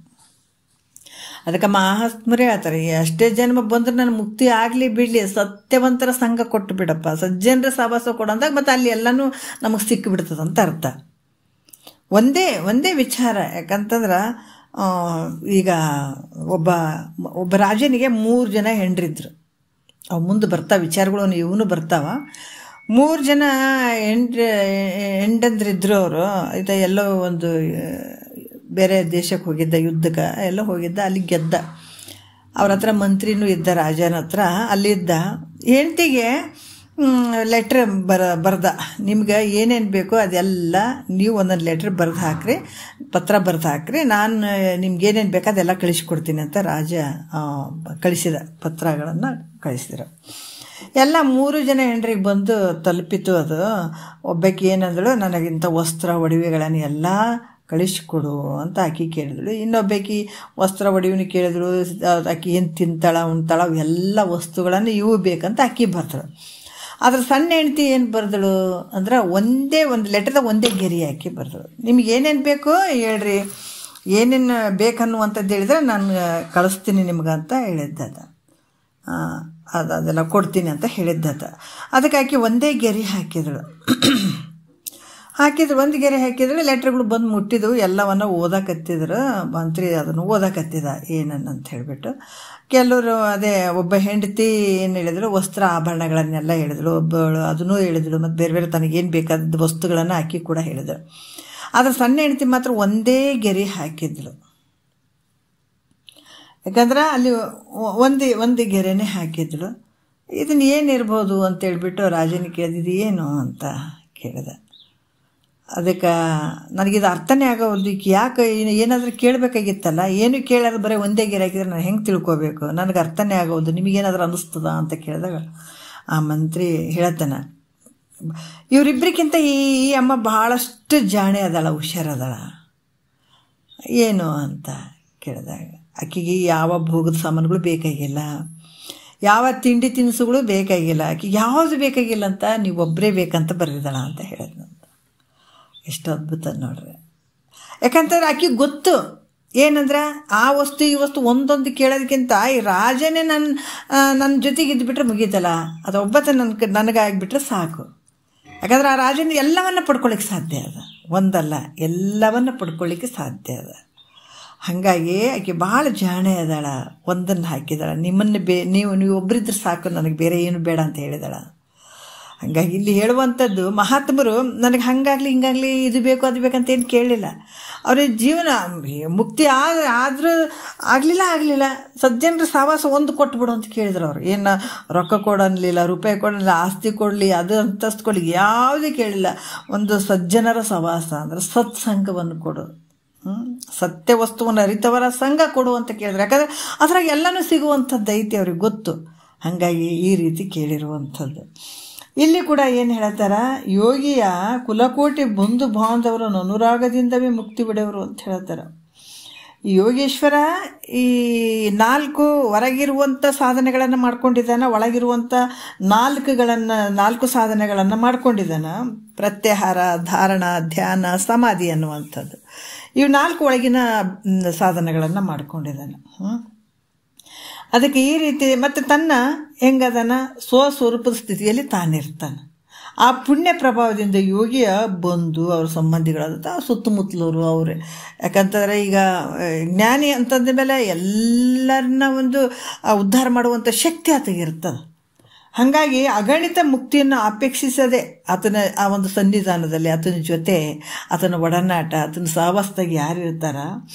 ಅದಕ್ಕೆ ಮಹಾತ್ಮರೇ ಹೇಳ್ತಾರೆ, ಎಷ್ಟೇ ಜನ್ಮ ಬಂದ್ರೆ ನಾನು ಮುಕ್ತಿ ಆಗಲಿ ಬಿಡಲಿ, ಸತ್ಯವಂತರ ಸಂಘ ಕೊಟ್ಟು ಬಿಡಪ್ಪ, ಸಜ್ಜನರ ಸಹವಾಸ ಕೊಡಂದಾಗ ಮತ್ತು ಅಲ್ಲಿ ಎಲ್ಲನೂ ನಮಗೆ ಸಿಕ್ಕಿಬಿಡ್ತದಂತ ಅರ್ಥ. ಒಂದೇ ವಿಚಾರ. ಯಾಕಂತಂದ್ರೆ ಈಗ ಒಬ್ಬ ರಾಜನಿಗೆ 3 ಜನ ಹೆಂಡ್ರಿದ್ರು. ಅವು ಮುಂದೆ ಬರ್ತಾವೆ ವಿಚಾರಗಳು, ಇವನು ಬರ್ತಾವ. 3 ಜನ ಹೆಂಡಂದ್ರಿದ್ರು. ಅವರು ಎಲ್ಲೋ ಒಂದು ಬೇರೆ ದೇಶಕ್ಕೆ ಹೋಗಿದ್ದ, ಯುದ್ಧಕ್ಕೆ ಎಲ್ಲ ಹೋಗಿದ್ದ, ಅಲ್ಲಿ ಗೆದ್ದ. ಅವ್ರ ಹತ್ರ ಮಂತ್ರಿನೂ ಇದ್ದ, ರಾಜನ ಹತ್ರ ಅಲ್ಲಿದ್ದ. ಹೆಂಡತಿಗೆ ಲೆಟ್ರ್ ಬರ್ದ, ನಿಮ್ಗೆ ಏನೇನು ಬೇಕೋ ಅದೆಲ್ಲ ನೀವು ಒಂದೊಂದು ಲೆಟ್ರ್ ಬರೆದು ಹಾಕ್ರಿ, ಪತ್ರ ಬರೆದು ಹಾಕ್ರಿ, ನಾನು ನಿಮ್ಗೆ ಏನೇನು ಬೇಕೋ ಅದೆಲ್ಲ ಕಳಿಸ್ಕೊಡ್ತೀನಿ ಅಂತ ರಾಜ ಕಳಿಸಿದ, ಪತ್ರಗಳನ್ನು ಕಳಿಸಿದ್ರು. ಎಲ್ಲ 3 ಜನ ಹೆಂಡ್ರಿಗೆ ಬಂದು ತಲುಪಿತು ಅದು. ಒಬ್ಬಾಕಿ ಏನಂದಳು, ನನಗಿಂಥ ವಸ್ತ್ರ ಒಡವೆಗಳನ್ನು ಎಲ್ಲ ಕಳಿಸ್ಕೊಡು ಅಂತ ಆಕೆ ಕೇಳಿದಳು. ಇನ್ನೊಬ್ಬಾಕಿ ವಸ್ತ್ರ ಒಡವೆನೂ ಕೇಳಿದಳು. ಆಕೆ ಏನು ತಿಂತಾಳ ಉಣ್ತಾಳ ಎಲ್ಲ ವಸ್ತುಗಳನ್ನು ಇವು ಬೇಕಂತ ಆಕೆ ಬರ್ತಾಳು. ಅದ್ರ ಸಣ್ಣ ಹೆಂಡ್ತಿ ಏನು ಬರ್ದಳು ಅಂದ್ರೆ ಒಂದು ಲೆಟರ್ದಾಗ ಒಂದೇ ಗೆರೆ ಹಾಕಿ ಬರ್ದಳು. ನಿಮ್ಗೆ ಏನೇನು ಬೇಕೋ ಹೇಳ್ರಿ, ಏನೇನು ಬೇಕನ್ನುವಂಥದ್ದು ಹೇಳಿದ್ರೆ ನಾನು ಕಳಿಸ್ತೀನಿ ನಿಮ್ಗೆ ಅಂತ ಹೇಳಿದ್ದದ. ಅದೆಲ್ಲ ಕೊಡ್ತೀನಿ ಅಂತ ಹೇಳಿದ್ದದ. ಅದಕ್ಕೆ ಆಕೆ ಒಂದೇ ಗೆರೆ ಹಾಕಿದಳು. ಒಂದು ಗೆರೆ ಹಾಕಿದ್ರೆ ಲೆಟ್ರ್ಗಳು ಬಂದು ಮುಟ್ಟಿದವು. ಎಲ್ಲವನ್ನು ಓದಾಕತ್ತಿದ್ರು. ಮಂತ್ರಿ ಅದನ್ನು ಓದಾಕತ್ತಿದ ಏನನ್ನಂತ ಹೇಳಿಬಿಟ್ಟು. ಕೆಲವರು ಒಬ್ಬ ಹೆಂಡತಿ ಏನು ಹೇಳಿದ್ರು, ವಸ್ತ್ರ ಆಭರಣಗಳನ್ನೆಲ್ಲ ಹೇಳಿದಳು. ಒಬ್ಬಳು ಅದನ್ನೂ ಹೇಳಿದಳು. ಮತ್ತು ಬೇರೆ ತನಗೇನು ಬೇಕಾದ ವಸ್ತುಗಳನ್ನು ಹಾಕಿ ಕೂಡ ಹೇಳಿದಳು. ಆದರೆ ಸಣ್ಣ ಹೆಂಡತಿ ಮಾತ್ರ ಒಂದೇ ಗೆರೆ ಹಾಕಿದ್ಳು. ಯಾಕಂದ್ರೆ ಅಲ್ಲಿ ಒಂದೇ ಗೆರೆನೇ ಹಾಕಿದ್ಳು. ಇದನ್ನು ಏನಿರ್ಬೋದು ಅಂತೇಳ್ಬಿಟ್ಟು ರಾಜನ ಕೇಳಿದ್ದು ಏನು ಅಂತ ಕೇಳಿದೆ. ಅದಕ್ಕೆ ನನಗಿದು ಅರ್ಥನೇ ಆಗೋದು. ಯಾಕೆ ಏನಾದರೂ ಕೇಳಬೇಕಾಗಿತ್ತಲ್ಲ, ಏನು ಕೇಳೋದು ಬರೀ ಒಂದೇ ಗೆರೆ ಹಾಕಿದ್ರೆ ನಾನು ಹೆಂಗೆ ತಿಳ್ಕೊಬೇಕು, ನನಗೆ ಅರ್ಥನೇ ಆಗೋದು, ನಿಮಗೇನಾದರೂ ಅನ್ನಿಸ್ತದ ಅಂತ ಕೇಳಿದಾಗ ಆ ಮಂತ್ರಿ ಹೇಳ್ತಾನೆ, ಇವರಿಬ್ಬರಿಗಿಂತ ಈ ಅಮ್ಮ ಭಾಳಷ್ಟು ಜಾಣೆ ಅದಳ, ಹುಷಾರದಳ. ಏನು ಅಂತ ಕೇಳಿದಾಗ ಆಕೆಗೆ ಯಾವ ಭೋಗದ ಸಾಮಾನುಗಳು ಬೇಕಾಗಿಲ್ಲ, ಯಾವ ತಿಂಡಿ ತಿನಿಸುಗಳು ಬೇಕಾಗಿಲ್ಲ, ಆಕೆಗೆ ಯಾವುದು ಬೇಕಾಗಿಲ್ಲ ಅಂತ ನೀವೊಬ್ಬರೇ ಬೇಕಂತ ಬರೆದಿದ್ದಾಳ ಅಂತ ಹೇಳಿದ್ನಂತ. ಎಷ್ಟು ಅದ್ಭುತ ನೋಡ್ರಿ. ಯಾಕಂತಂದ್ರೆ ಆಕೆಗೆ ಗೊತ್ತು ಏನಂದ್ರೆ ಆ ವಸ್ತು ಈ ವಸ್ತು ಒಂದೊಂದು ಕೇಳೋದಕ್ಕಿಂತ ಈ ರಾಜನೇ ನನ್ನ ಜೊತೆಗೆ ಇದ್ದುಬಿಟ್ರೆ ಮುಗೀತಲ್ಲ, ಅದು ಒಬ್ಬತ್ತ ನನಗಾಗಿಬಿಟ್ರೆ ಸಾಕು. ಯಾಕಂದ್ರೆ ಆ ರಾಜನ ಎಲ್ಲವನ್ನ ಪಡ್ಕೊಳ್ಳಿಕ್ಕೆ ಸಾಧ್ಯ ಅದ, ಒಂದಲ್ಲ ಎಲ್ಲವನ್ನ ಪಡ್ಕೊಳ್ಳಿಕ್ಕೆ ಸಾಧ್ಯ ಅದ. ಹಾಗಾಗಿ ಆಕೆ ಭಾಳ ಜಾಣೆ ಅದಾಳ. ಒಂದನ್ನು ಹಾಕಿದಾಳ, ನೀವು ಒಬ್ಬರಿದ್ರೆ ಸಾಕು, ನನಗೆ ಬೇರೆ ಏನು ಬೇಡ ಅಂತ ಹೇಳಿದಾಳ. ಹಾಗಾಗಿ ಇಲ್ಲಿ ಹೇಳುವಂಥದ್ದು ಮಹಾತ್ಮರು ನನಗೆ ಹಾಗಾಗಲಿ ಹಿಂಗಾಗಲಿ ಇದು ಬೇಕು ಅದು ಬೇಕಂತ ಏನು ಕೇಳಲಿಲ್ಲ. ಅವ್ರಿಗೆ ಜೀವನ ಮುಕ್ತಿ ಆದರೂ ಆಗಲಿಲ್ಲ ಸಜ್ಜನರ ಸಹವಾಸ ಒಂದು ಕೊಟ್ಬಿಡು ಅಂತ ಕೇಳಿದ್ರು ಅವರು. ಏನು ರೊಕ್ಕ ಕೊಡಲಿಲ್ಲ, ರೂಪಾಯಿ ಕೊಡಲಿಲ್ಲ, ಆಸ್ತಿ ಕೊಡಲಿ, ಅದು ಅಂತಸ್ತು ಕೊಡಲಿ, ಯಾವುದೇ ಕೇಳಿಲ್ಲ. ಒಂದು ಸಜ್ಜನರ ಸಹವಾಸ ಅಂದರೆ ಸತ್ಸಂಗವನ್ನು ಕೊಡು, ಸತ್ಯ ವಸ್ತುವನ್ನು ಅರಿತವರ ಸಂಘ ಕೊಡು ಅಂತ ಕೇಳಿದ್ರು. ಯಾಕಂದರೆ ಅದ್ರಾಗ ಎಲ್ಲನೂ ಸಿಗುವಂಥದ್ದು ಐತಿ ಅವ್ರಿಗೆ ಗೊತ್ತು. ಹಾಗಾಗಿ ಈ ರೀತಿ ಕೇಳಿರುವಂಥದ್ದು. ಇಲ್ಲಿ ಕೂಡ ಏನು ಹೇಳ್ತಾರ, ಯೋಗಿಯ ಕುಲಕೋಟಿ ಬಂಧು ಬಾಂಧವರನ್ನು ಅನುರಾಗದಿಂದವೇ ಮುಕ್ತಿ ಬಿಡವರು ಅಂತ ಹೇಳ್ತಾರೆ. ಯೋಗೇಶ್ವರ ಈ 4 ಹೊರಗಿರುವಂಥ ಸಾಧನೆಗಳನ್ನು ಮಾಡ್ಕೊಂಡಿದ್ದಾನೆ, ಒಳಗಿರುವಂಥ 4 ಸಾಧನೆಗಳನ್ನು ಮಾಡ್ಕೊಂಡಿದ್ದಾನೆ. ಪ್ರತ್ಯಾಹಾರ, ಧಾರಣ, ಧ್ಯಾನ, ಸಮಾಧಿ ಅನ್ನುವಂಥದ್ದು. ಇವು 4 ಒಳಗಿನ ಸಾಧನೆಗಳನ್ನು ಮಾಡ್ಕೊಂಡಿದ್ದಾನೆ. ಅದಕ್ಕೆ ಈ ರೀತಿ ಮತ್ತು ತನ್ನ ಹೆಂಗದನ ಸ್ವಸ್ವರೂಪದ ಸ್ಥಿತಿಯಲ್ಲಿ ತಾನಿರ್ತಾನೆ. ಆ ಪುಣ್ಯ ಪ್ರಭಾವದಿಂದ ಯೋಗಿಯ ಬಂಧು ಅವ್ರ ಸಂಬಂಧಿಗಳಾದ ಸುತ್ತಮುತ್ತಲವರು ಅವರೇ. ಯಾಕಂತಂದರೆ ಈಗ ಜ್ಞಾನಿ ಅಂತಂದ ಮೇಲೆ ಎಲ್ಲರನ್ನ ಒಂದು ಉದ್ಧಾರ ಮಾಡುವಂಥ ಶಕ್ತಿ ಆತಗಿರ್ತದೆ. ಹಾಗಾಗಿ ಅಗಣಿತ ಮುಕ್ತಿಯನ್ನು ಅಪೇಕ್ಷಿಸದೆ ಆತನ ಆ ಒಂದು ಸನ್ನಿಧಾನದಲ್ಲಿ ಆತನ ಜೊತೆ ಆತನ ಒಡನಾಟ, ಆತನ ಸಹವಾಸದಾಗ ಯಾರು ಇರ್ತಾರ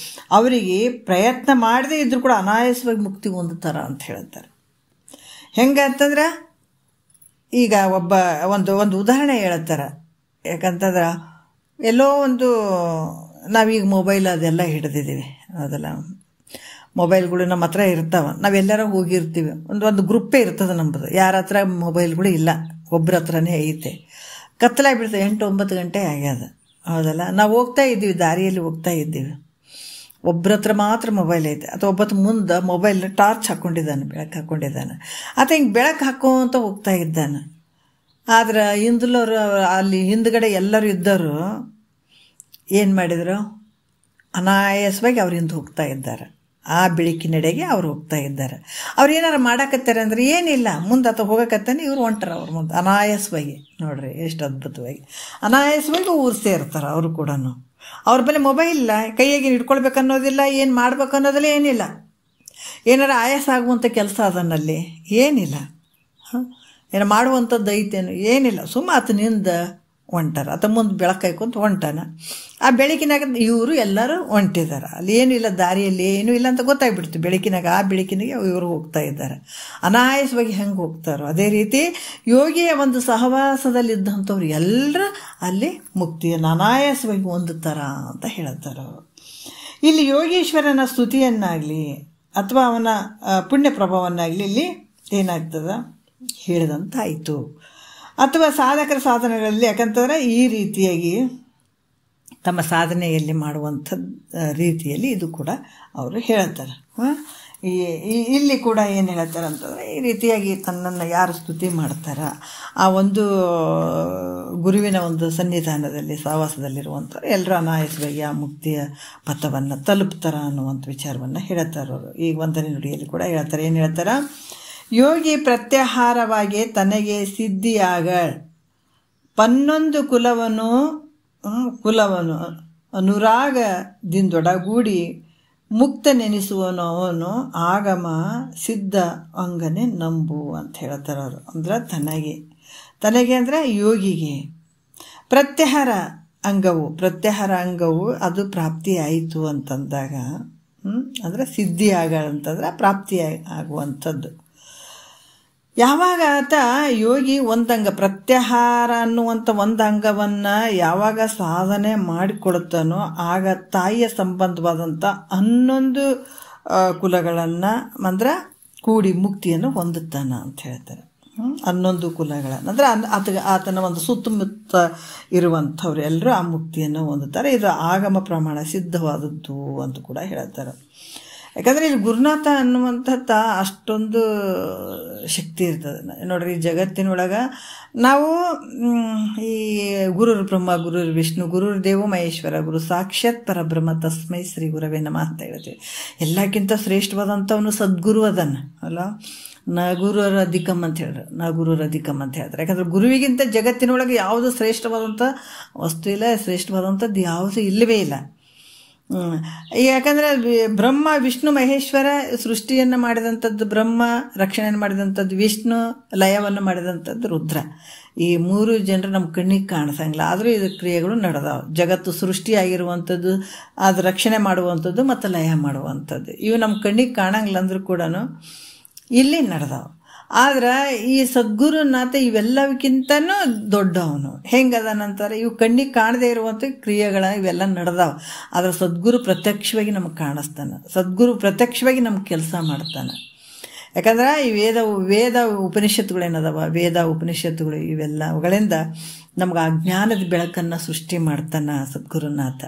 ಅವರಿಗೆ ಪ್ರಯತ್ನ ಮಾಡದೇ ಇದ್ರೂ ಕೂಡ ಅನಾಯಾಸವಾಗಿ ಮುಕ್ತಿ ಹೊಂದುತ್ತಾರ ಅಂತ ಹೇಳ್ತಾರೆ. ಹೆಂಗೆ ಅಂತಂದ್ರೆ ಈಗ ಒಂದು ಉದಾಹರಣೆ ಹೇಳ್ತಾರೆ. ಯಾಕಂತಂದ್ರೆ ಎಲ್ಲೋ ಒಂದು ನಾವೀಗ ಮೊಬೈಲ್ ಅದೆಲ್ಲ ಹಿಡಿದಿದ್ದೀವಿ, ಅದೆಲ್ಲ ಮೊಬೈಲ್ಗಳು ನಮ್ಮ ಹತ್ರ ಇರ್ತಾವೆ. ನಾವೆಲ್ಲರೂ ಹೋಗಿರ್ತೀವಿ, ಒಂದು ಗ್ರೂಪೇ ಇರ್ತದೆ ನಮ್ಮದು. ಯಾರ ಹತ್ರ ಮೊಬೈಲ್ಗಳು ಇಲ್ಲ, ಒಬ್ಬರ ಹತ್ರನೇ ಐತೆ. ಕತ್ತಲಾಗ್ಬಿಡ್ತದೆ, 8-9 ಗಂಟೆ ಆಗ್ಯದ, ಹೌದಲ್ಲ. ನಾವು ಹೋಗ್ತಾ ಇದ್ದೀವಿ, ದಾರಿಯಲ್ಲಿ ಹೋಗ್ತಾ ಇದ್ದೀವಿ, ಒಬ್ಬರ ಹತ್ರ ಮಾತ್ರ ಮೊಬೈಲ್ ಐತೆ. ಅಥವಾ ಒಬ್ಬತ್ತು ಮುಂದೆ ಮೊಬೈಲ್ ಟಾರ್ಚ್ ಹಾಕ್ಕೊಂಡಿದ್ದಾನೆ, ಬೆಳಕು ಹಾಕ್ಕೊಂಡಿದ್ದಾನೆ. ಆತ ಹಿಂಗೆ ಬೆಳಕು ಹಾಕೋಂತ ಹೋಗ್ತಾ ಇದ್ದಾನೆ. ಆದ್ರೆ ಹಿಂದಲವರು ಅಲ್ಲಿ ಹಿಂದ್ಗಡೆ ಎಲ್ಲರೂ ಇದ್ದವರು ಏನು ಮಾಡಿದರು, ಅನಾಯಾಸವಾಗಿ ಅವ್ರ ಹಿಂದೆ ಹೋಗ್ತಾ ಇದ್ದಾರೆ. ಆ ಬೆಳಕಿನೆಡೆಗೆ ಅವ್ರು ಹೋಗ್ತಾ ಇದ್ದಾರೆ. ಅವ್ರು ಏನಾರು ಮಾಡಾಕತ್ತಾರೆ ಅಂದರೆ ಏನಿಲ್ಲ, ಮುಂದೆ ಆತ ಹೋಗಕತ್ತಾನೆ, ಇವ್ರು ಹೊಂಟಾರ ಅವ್ರ ಮುಂದೆ ಅನಾಯಾಸವಾಗಿ. ನೋಡ್ರಿ ಎಷ್ಟು ಅದ್ಭುತವಾಗಿ ಅನಾಯಾಸವಾಗಿ ಊರು ಸೇರ್ತಾರೆ. ಅವರು ಕೂಡ ಅವ್ರ ಬಳಿ ಮೊಬೈಲ್ ಇಲ್ಲ, ಕೈಯಾಗಿ ಹಿಡ್ಕೊಳ್ಬೇಕನ್ನೋದಿಲ್ಲ, ಏನು ಮಾಡ್ಬೇಕು ಅನ್ನೋದಿಲ್ಲ, ಏನಿಲ್ಲ. ಏನಾರು ಆಯಾಸ ಆಗುವಂಥ ಕೆಲಸ ಅದನ್ನಲ್ಲಿ ಏನಿಲ್ಲ, ಏನೋ ಮಾಡುವಂಥದ್ದು ಐತೇನು ಏನಿಲ್ಲ. ಸುಮ್ಮ ಆತನಿಂದ ಹೊಂಟಾರ, ಆತ ಮುಂದೆ ಬೆಳಕು ಕಾಯ್ಕೊಂತ ಹೊಂಟಾನ. ಆ ಬೆಳಕಿನಾಗ ಇವರು ಎಲ್ಲರೂ ಹೊಂಟಿದ್ದಾರೆ. ಅಲ್ಲಿ ಏನಿಲ್ಲ, ದಾರಿಯಲ್ಲಿ ಏನೂ ಇಲ್ಲ ಅಂತ ಗೊತ್ತಾಗ್ಬಿಡ್ತು ಬೆಳಕಿನಾಗ. ಆ ಬೆಳಕಿನಾಗೆ ಇವರು ಹೋಗ್ತಾ ಇದ್ದಾರೆ, ಅನಾಯಾಸವಾಗಿ ಹೆಂಗೆ ಹೋಗ್ತಾರೋ ಅದೇ ರೀತಿ ಯೋಗಿಯ ಒಂದು ಸಹವಾಸದಲ್ಲಿದ್ದಂಥವ್ರು ಎಲ್ಲರೂ ಅಲ್ಲಿ ಮುಕ್ತಿಯನ್ನು ಅನಾಯಾಸವಾಗಿ ಹೊಂದುತ್ತಾರ ಅಂತ ಹೇಳ್ತಾರೆ. ಇಲ್ಲಿ ಯೋಗೀಶ್ವರನ ಸ್ತುತಿಯನ್ನಾಗಲಿ ಅಥವಾ ಅವನ ಪುಣ್ಯ ಪ್ರಭಾವನ್ನಾಗಲಿ ಇಲ್ಲಿ ಏನಾಗ್ತದೆ ಹೇಳಿದಂತಾಯಿತು. ಅಥವಾ ಸಾಧಕರ ಸಾಧನೆಗಳಲ್ಲಿ ಯಾಕಂತಂದರೆ ಈ ರೀತಿಯಾಗಿ ತಮ್ಮ ಸಾಧನೆಯಲ್ಲಿ ಮಾಡುವಂಥ ರೀತಿಯಲ್ಲಿ ಇದು ಕೂಡ ಅವರು ಹೇಳ್ತಾರೆ. ಇಲ್ಲಿ ಕೂಡ ಏನು ಹೇಳ್ತಾರೆ ಅಂತಂದರೆ ಈ ರೀತಿಯಾಗಿ ತನ್ನನ್ನು ಯಾರು ಸ್ತುತಿ ಮಾಡ್ತಾರ ಆ ಒಂದು ಗುರುವಿನ ಒಂದು ಸನ್ನಿಧಾನದಲ್ಲಿ ಸಹವಾಸದಲ್ಲಿರುವಂಥವ್ರು ಎಲ್ಲರೂ ಅನಾಯಾಸವಾಗಿ ಆ ಮುಕ್ತಿಯ ಪಥವನ್ನು ತಲುಪ್ತಾರ ಅನ್ನುವಂಥ ವಿಚಾರವನ್ನು ಹೇಳ್ತಾರೆ ಅವರು. ಈಗ 1ನೇ ನುಡಿಯಲ್ಲಿ ಕೂಡ ಹೇಳ್ತಾರೆ. ಏನು ಹೇಳ್ತಾರೆ, ಯೋಗಿ ಪ್ರತ್ಯಾಹಾರವಾಗಿ ತನಗೆ ಸಿದ್ಧಿಯಾಗ ಪನ್ನೊಂದು ಕುಲವನ್ನು ಅನುರಾಗದಿಂದೊಡಗೂಡಿ ಮುಕ್ತ ನೆನೆಸುವನು ಅವನು ಆಗಮ ಸಿದ್ಧ ಅಂಗನೆ ನಂಬು ಅಂತ ಹೇಳ್ತಾರೆ ಅವರು. ಅಂದ್ರೆ ತನಗೆ ಅಂದರೆ ಯೋಗಿಗೆ ಪ್ರತ್ಯಾಹಾರ ಅಂಗವು ಅದು ಪ್ರಾಪ್ತಿ ಆಯಿತು ಅಂತಂದಾಗ ಅಂದರೆ ಸಿದ್ಧಿ ಅಂತಂದ್ರೆ ಪ್ರಾಪ್ತಿ ಆಗುವಂಥದ್ದು. ಯಾವಾಗ ಆತ ಯೋಗಿ ಒಂದಂಗ ಪ್ರತ್ಯಾಹಾರ ಅನ್ನುವಂಥ ಒಂದು ಅಂಗವನ್ನು ಯಾವಾಗ ಸಾಧನೆ ಮಾಡಿಕೊಡುತ್ತಾನೋ ಆಗ ತಾಯಿಯ ಸಂಬಂಧವಾದಂಥ 11 ಕುಲಗಳನ್ನು ಅಂದ್ರೆ ಕೂಡಿ ಮುಕ್ತಿಯನ್ನು ಹೊಂದುತ್ತಾನ ಅಂತ ಹೇಳ್ತಾರೆ. 11 ಕುಲಗಳನ್ನು ಅಂದರೆ ಆತನ ಒಂದು ಸುತ್ತಮುತ್ತ ಇರುವಂಥವ್ರು ಎಲ್ಲರೂ ಆ ಮುಕ್ತಿಯನ್ನು ಹೊಂದುತ್ತಾರೆ. ಇದು ಆಗಮ ಪ್ರಮಾಣ ಸಿದ್ಧವಾದದ್ದು ಅಂತ ಕೂಡ ಹೇಳ್ತಾರೆ. ಯಾಕಂದರೆ ಇಲ್ಲಿ ಗುರುನಾಥ ಅನ್ನುವಂಥದ್ದು ಅಷ್ಟೊಂದು ಶಕ್ತಿ ಇರ್ತದೆ ನೋಡ್ರಿ. ಜಗತ್ತಿನೊಳಗೆ ನಾವು ಈ ಗುರುರ್ ಬ್ರಹ್ಮ ಗುರುರ್ ವಿಷ್ಣು ಗುರುರ್ ದೇವೋ ಮಹೇಶ್ವರ ಗುರು ಸಾಕ್ಷಾತ್ ಪರಬ್ರಹ್ಮ ತಸ್ಮೈ ಶ್ರೀ ಗುರವೇ ನಮಃ ಅಂತ ಹೇಳ್ತೀವಿ. ಎಲ್ಲಕ್ಕಿಂತ ಶ್ರೇಷ್ಠವಾದಂಥವನು ಸದ್ಗುರು ಅದನ್ನು ಅಲ್ಲ, ಗುರುರ ಅಧಿಕಮ್ ಅಂತ ಹೇಳಿದ್ರು, ಗುರುರ ಅಧಿಕಮ್ ಅಂತ ಹೇಳ್ತಾರೆ. ಯಾಕಂದರೆ ಗುರುವಿಗಿಂತ ಜಗತ್ತಿನೊಳಗೆ ಯಾವುದು ಶ್ರೇಷ್ಠವಾದಂಥ ವಸ್ತು ಇಲ್ಲ, ಶ್ರೇಷ್ಠವಾದಂಥದ್ದು ಯಾವುದೂ ಇಲ್ಲವೇ ಇಲ್ಲ. ಯಾಕಂದರೆ ಬ್ರಹ್ಮ ವಿಷ್ಣು ಮಹೇಶ್ವರ ಸೃಷ್ಟಿಯನ್ನು ಮಾಡಿದಂಥದ್ದು ಬ್ರಹ್ಮ, ರಕ್ಷಣೆಯನ್ನು ಮಾಡಿದಂಥದ್ದು ವಿಷ್ಣು, ಲಯವನ್ನು ಮಾಡಿದಂಥದ್ದು ರುದ್ರ. ಈ 3 ಜನರು ನಮ್ಮ ಕಣ್ಣಿಗೆ ಕಾಣಿಸಂಗಿಲ್ಲ, ಆದರೂ ಇದು ಕ್ರಿಯೆಗಳು ನಡೆದಾವೆ. ಜಗತ್ತು ಸೃಷ್ಟಿಯಾಗಿರುವಂಥದ್ದು, ಅದು ರಕ್ಷಣೆ ಮಾಡುವಂಥದ್ದು ಮತ್ತು ಲಯ ಮಾಡುವಂಥದ್ದು ಇವು ನಮ್ಮ ಕಣ್ಣಿಗೆ ಕಾಣಂಗಿಲ್ಲ ಅಂದ್ರೂ ಕೂಡ ಇಲ್ಲಿ ನಡೆದಾವೆ. ಆದ್ರೆ ಈ ಸದ್ಗುರುನಾಥ ಇವೆಲ್ಲಕ್ಕಿಂತನೂ ದೊಡ್ಡವನು. ಹೆಂಗದನಂತಾರೆ, ಇವು ಕಣ್ಣಿಗೆ ಕಾಣದೇ ಇರುವಂಥ ಕ್ರಿಯೆಗಳ ಇವೆಲ್ಲ ನಡೆದಾವೆ. ಆದ್ರೆ ಸದ್ಗುರು ಪ್ರತ್ಯಕ್ಷವಾಗಿ ನಮಗೆ ಕಾಣಿಸ್ತಾನೆ, ಸದ್ಗುರು ಪ್ರತ್ಯಕ್ಷವಾಗಿ ನಮ್ಗೆ ಕೆಲಸ ಮಾಡ್ತಾನೆ. ಯಾಕಂದ್ರೆ ಈ ವೇದ ಉಪನಿಷತ್ತುಗಳೇನದಾವ, ವೇದ ಉಪನಿಷತ್ತುಗಳು ಇವೆಲ್ಲ ಅವುಗಳಿಂದ ನಮ್ಗೆ ಆ ಜ್ಞಾನದ ಬೆಳಕನ್ನು ಸೃಷ್ಟಿ ಮಾಡ್ತಾನೆ ಸದ್ಗುರುನಾಥ.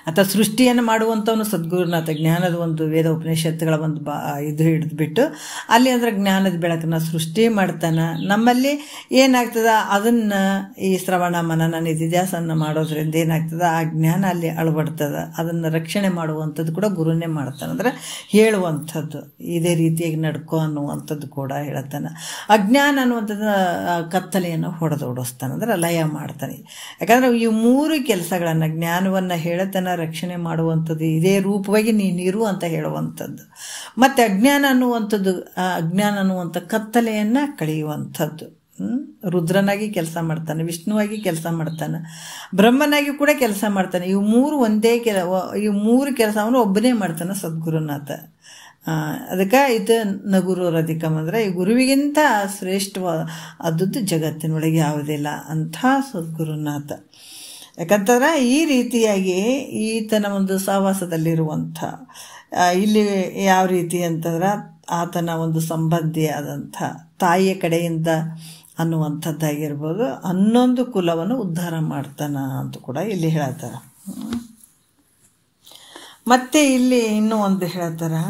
ಅಥವಾ ಸೃಷ್ಟಿಯನ್ನು ಮಾಡುವಂಥವನು ಸದ್ಗುರುನಾಥ. ಜ್ಞಾನದ ಒಂದು ವೇದ ಉಪನಿಷತ್ತುಗಳ ಒಂದು ಇದು ಹಿಡಿದ್ಬಿಟ್ಟು ಅಲ್ಲಿ ಅಂದ್ರೆ ಜ್ಞಾನದ ಬೆಳಕನ್ನು ಸೃಷ್ಟಿ ಮಾಡ್ತಾನೆ. ನಮ್ಮಲ್ಲಿ ಏನಾಗ್ತದ, ಅದನ್ನು ಈ ಶ್ರವಣ ಮನನ ನಿಧಿಧ್ಯಾಸನ ಮಾಡೋದ್ರಿಂದ ಏನಾಗ್ತದೆ, ಆ ಜ್ಞಾನ ಅಲ್ಲಿ ಅಳವಡ್ತದೆ. ಅದನ್ನು ರಕ್ಷಣೆ ಮಾಡುವಂಥದ್ದು ಕೂಡ ಗುರುನೇ ಮಾಡ್ತಾನೆ, ಅಂದರೆ ಹೇಳುವಂಥದ್ದು, ಇದೇ ರೀತಿಯಾಗಿ ನಡ್ಕೋ ಅನ್ನುವಂಥದ್ದು ಕೂಡ ಹೇಳ್ತಾನೆ. ಅಜ್ಞಾನ ಅನ್ನುವಂಥದ್ದು ಕತ್ತಲೆಯನ್ನು ಹೊಡೆದೋಡಿಸ್ತಾನೆ, ಅಂದರೆ ಲಯ ಮಾಡ್ತಾನೆ. ಯಾಕಂದರೆ ಈ 3 ಕೆಲಸಗಳನ್ನು, ಜ್ಞಾನವನ್ನು ಹೇಳ್ತಾನೆ, ರಕ್ಷಣೆ ಮಾಡುವಂಥದ್ದು, ಇದೇ ರೂಪವಾಗಿ ನೀನಿರು ಅಂತ ಹೇಳುವಂಥದ್ದು, ಮತ್ತು ಅಜ್ಞಾನ ಅನ್ನುವಂಥ ಕತ್ತಲೆಯನ್ನು ಕಳೆಯುವಂಥದ್ದು. ರುದ್ರನಾಗಿ ಕೆಲಸ ಮಾಡ್ತಾನೆ, ವಿಷ್ಣುವಾಗಿ ಕೆಲಸ ಮಾಡ್ತಾನೆ, ಬ್ರಹ್ಮನಾಗಿ ಕೂಡ ಕೆಲಸ ಮಾಡ್ತಾನೆ. ಇವು 3 ಕೆಲಸವನ್ನು ಒಬ್ಬನೇ ಮಾಡ್ತಾನೆ ಸದ್ಗುರುನಾಥ. ಅದಕ್ಕೆ ಇದು ನಗುರೋರಧಿಕಂ ಅಂದರೆ ಈ ಗುರುವಿಗಿಂತ ಶ್ರೇಷ್ಠವಾದದ್ದು ಜಗತ್ತಿನೊಳಗೆ ಯಾವುದಿಲ್ಲ ಅಂಥ ಸದ್ಗುರುನಾಥ. ಯಾಕಂತಂದ್ರೆ ಈ ರೀತಿಯಾಗಿ ಈತನ ಒಂದು ಸಹವಾಸದಲ್ಲಿರುವಂಥ, ಇಲ್ಲಿ ಯಾವ ರೀತಿ ಅಂತಂದ್ರೆ ಆತನ ಒಂದು ಸಂಬಂಧಿಯಾದಂಥ ತಾಯಿಯ ಕಡೆಯಿಂದ ಅನ್ನುವಂಥದ್ದಾಗಿರ್ಬೋದು 11 ಕುಲವನ್ನು ಉದ್ಧಾರ ಮಾಡ್ತಾನ ಅಂತ ಕೂಡ ಇಲ್ಲಿ ಹೇಳ್ತಾರೆ. ಮತ್ತೆ ಇಲ್ಲಿ ಇನ್ನೂ ಒಂದು ಹೇಳ್ತಾರೆ,